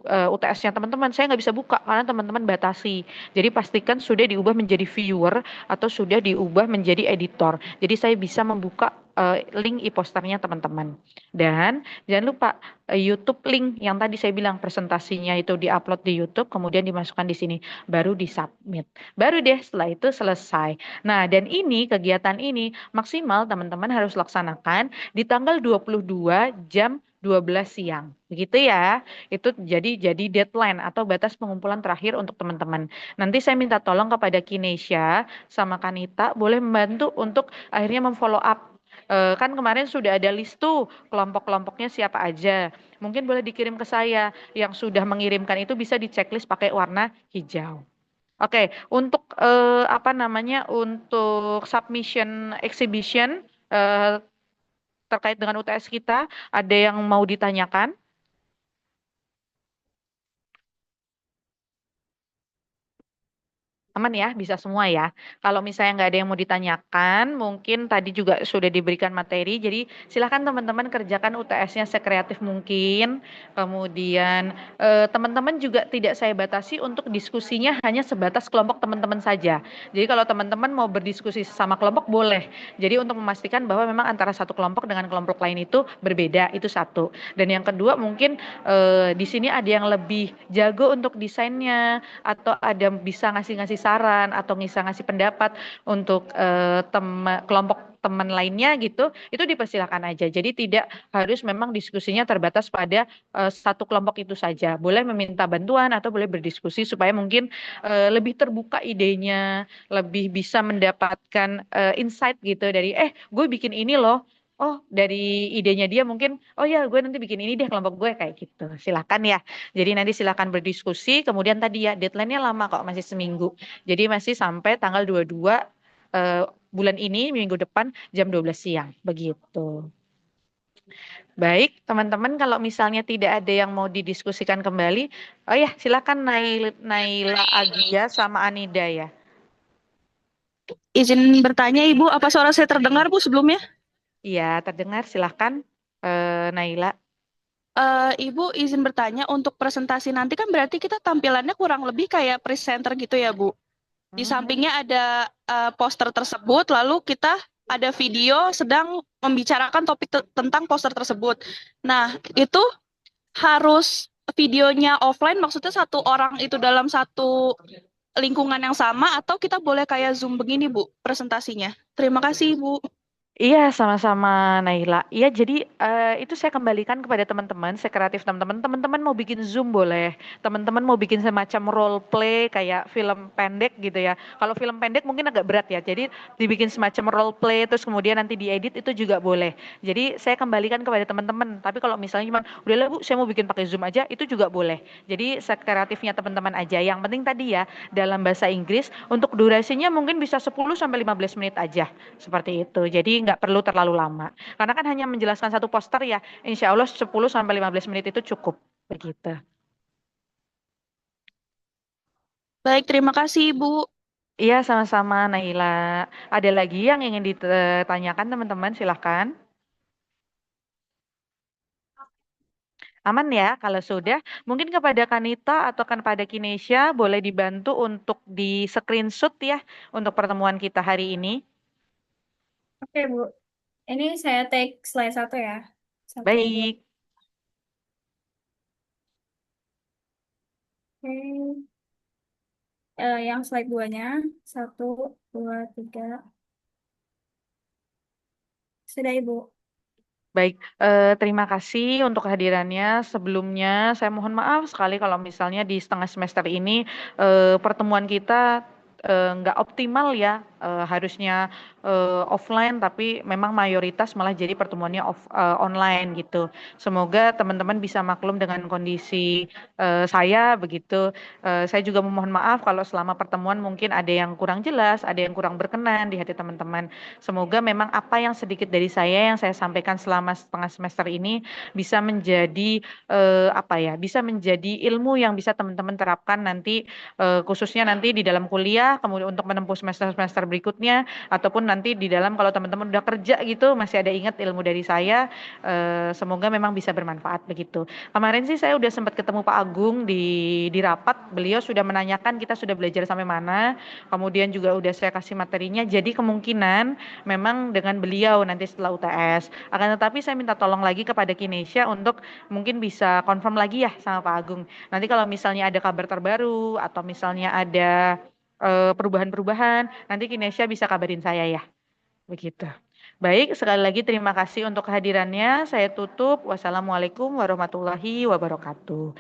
UTS-nya teman-teman saya nggak bisa buka karena teman-teman batasi. Jadi pastikan sudah diubah menjadi viewer atau sudah diubah menjadi editor. Jadi saya bisa membuka link e-posternya teman-teman. Dan jangan lupa YouTube link yang tadi saya bilang presentasinya itu diupload di YouTube kemudian dimasukkan di sini baru disubmit. Baru deh setelah itu selesai. Nah, dan ini kegiatan ini maksimal teman-teman harus laksanakan di tanggal 22 jam 12 siang. Begitu ya. Itu jadi deadline atau batas pengumpulan terakhir untuk teman-teman. Nanti saya minta tolong kepada Kinesha sama Kanita boleh membantu untuk akhirnya memfollow up Kan kemarin sudah ada list tuh kelompok-kelompoknya siapa aja. Mungkin boleh dikirim ke saya. Yang sudah mengirimkan itu bisa di checklist pakai warna hijau. Oke, untuk apa namanya? Untuk submission exhibition terkait dengan UTS kita, ada yang mau ditanyakan? Aman ya, bisa semua ya. Kalau misalnya nggak ada yang mau ditanyakan, mungkin tadi juga sudah diberikan materi. Jadi silakan teman-teman kerjakan UTS-nya sekreatif mungkin. Kemudian teman-teman juga tidak saya batasi untuk diskusinya hanya sebatas kelompok teman-teman saja. Jadi kalau teman-teman mau berdiskusi sama kelompok boleh. Jadi untuk memastikan bahwa memang antara satu kelompok dengan kelompok lain itu berbeda, itu satu. Dan yang kedua mungkin di sini ada yang lebih jago untuk desainnya atau ada bisa ngasih-ngasih saran atau bisa ngasih pendapat untuk kelompok teman lainnya gitu, itu dipersilakan aja. Jadi tidak harus memang diskusinya terbatas pada satu kelompok itu saja. Boleh meminta bantuan atau boleh berdiskusi supaya mungkin lebih terbuka idenya, lebih bisa mendapatkan insight gitu dari gue bikin ini loh. Oh, dari idenya dia mungkin, oh ya gue nanti bikin ini deh kelompok gue kayak gitu. Silakan ya. Jadi nanti silakan berdiskusi, kemudian tadi ya deadline-nya lama kok, masih seminggu. Jadi masih sampai tanggal 22 bulan ini, minggu depan jam 12 siang. Begitu. Baik, teman-teman kalau misalnya tidak ada yang mau didiskusikan kembali, oh ya silakan Naila Agia sama Anida ya. Izin bertanya, Ibu, apa suara saya terdengar, Bu, sebelumnya? Iya, terdengar silakan Naila. Ibu, izin bertanya, untuk presentasi nanti kan berarti kita tampilannya kurang lebih kayak presenter gitu ya, Bu? Di sampingnya ada poster tersebut, lalu kita ada video sedang membicarakan topik tentang poster tersebut. Nah, itu harus videonya offline, maksudnya satu orang itu dalam satu lingkungan yang sama, atau kita boleh kayak Zoom begini, Bu, presentasinya. Terima kasih, Bu. Iya, sama-sama Naila. Iya, jadi itu saya kembalikan kepada teman-teman, sekreatif teman-teman. Teman-teman mau bikin Zoom boleh. Teman-teman mau bikin semacam role play kayak film pendek gitu ya. Kalau film pendek mungkin agak berat ya. Jadi dibikin semacam role play terus kemudian nanti diedit itu juga boleh. Jadi saya kembalikan kepada teman-teman. Tapi kalau misalnya cuma udahlah Bu, saya mau bikin pakai Zoom aja itu juga boleh. Jadi sekreatifnya teman-teman aja. Yang penting tadi ya dalam bahasa Inggris untuk durasinya mungkin bisa 10 sampai 15 menit aja. Seperti itu. Jadi nggak perlu terlalu lama. Karena kan hanya menjelaskan satu poster ya, insya Allah 10 sampai 15 menit itu cukup. Begitu. Baik, terima kasih, Ibu. Iya, sama-sama Naila. Ada lagi yang ingin ditanyakan teman-teman, silahkan. Aman ya, kalau sudah, mungkin kepada Kanita atau kepada Kinesha boleh dibantu untuk di screenshot ya untuk pertemuan kita hari ini. Oke, Bu. Ini saya take slide 1 ya. 1, 2. Baik. Oke. Yang slide 2-nya. 1, 2, 3. Sudah, Ibu. Baik, terima kasih untuk kehadirannya. Sebelumnya, saya mohon maaf sekali kalau misalnya di setengah semester ini pertemuan kita nggak optimal ya. Harusnya offline, tapi memang mayoritas malah jadi pertemuannya online gitu. Semoga teman-teman bisa maklum dengan kondisi saya begitu. Saya juga memohon maaf kalau selama pertemuan mungkin ada yang kurang jelas, ada yang kurang berkenan di hati teman-teman. Semoga memang apa yang sedikit dari saya yang saya sampaikan selama setengah semester ini bisa menjadi apa ya, bisa menjadi ilmu yang bisa teman-teman terapkan nanti khususnya nanti di dalam kuliah, kemudian untuk menempuh semester-semester berikutnya ataupun nanti di dalam kalau teman-teman udah kerja gitu masih ada ingat ilmu dari saya. Semoga memang bisa bermanfaat begitu. Kemarin sih saya udah sempat ketemu Pak Agung di rapat, beliau sudah menanyakan kita sudah belajar sampai mana, kemudian juga udah saya kasih materinya, jadi kemungkinan memang dengan beliau nanti setelah UTS. Akan tetapi saya minta tolong lagi kepada Kinesha untuk mungkin bisa confirm lagi ya sama Pak Agung. Nanti kalau misalnya ada kabar terbaru atau misalnya ada perubahan-perubahan, nanti Kinesha bisa kabarin saya ya. Begitu. Baik, sekali lagi terima kasih untuk kehadirannya. Saya tutup. Wassalamualaikum warahmatullahi wabarakatuh.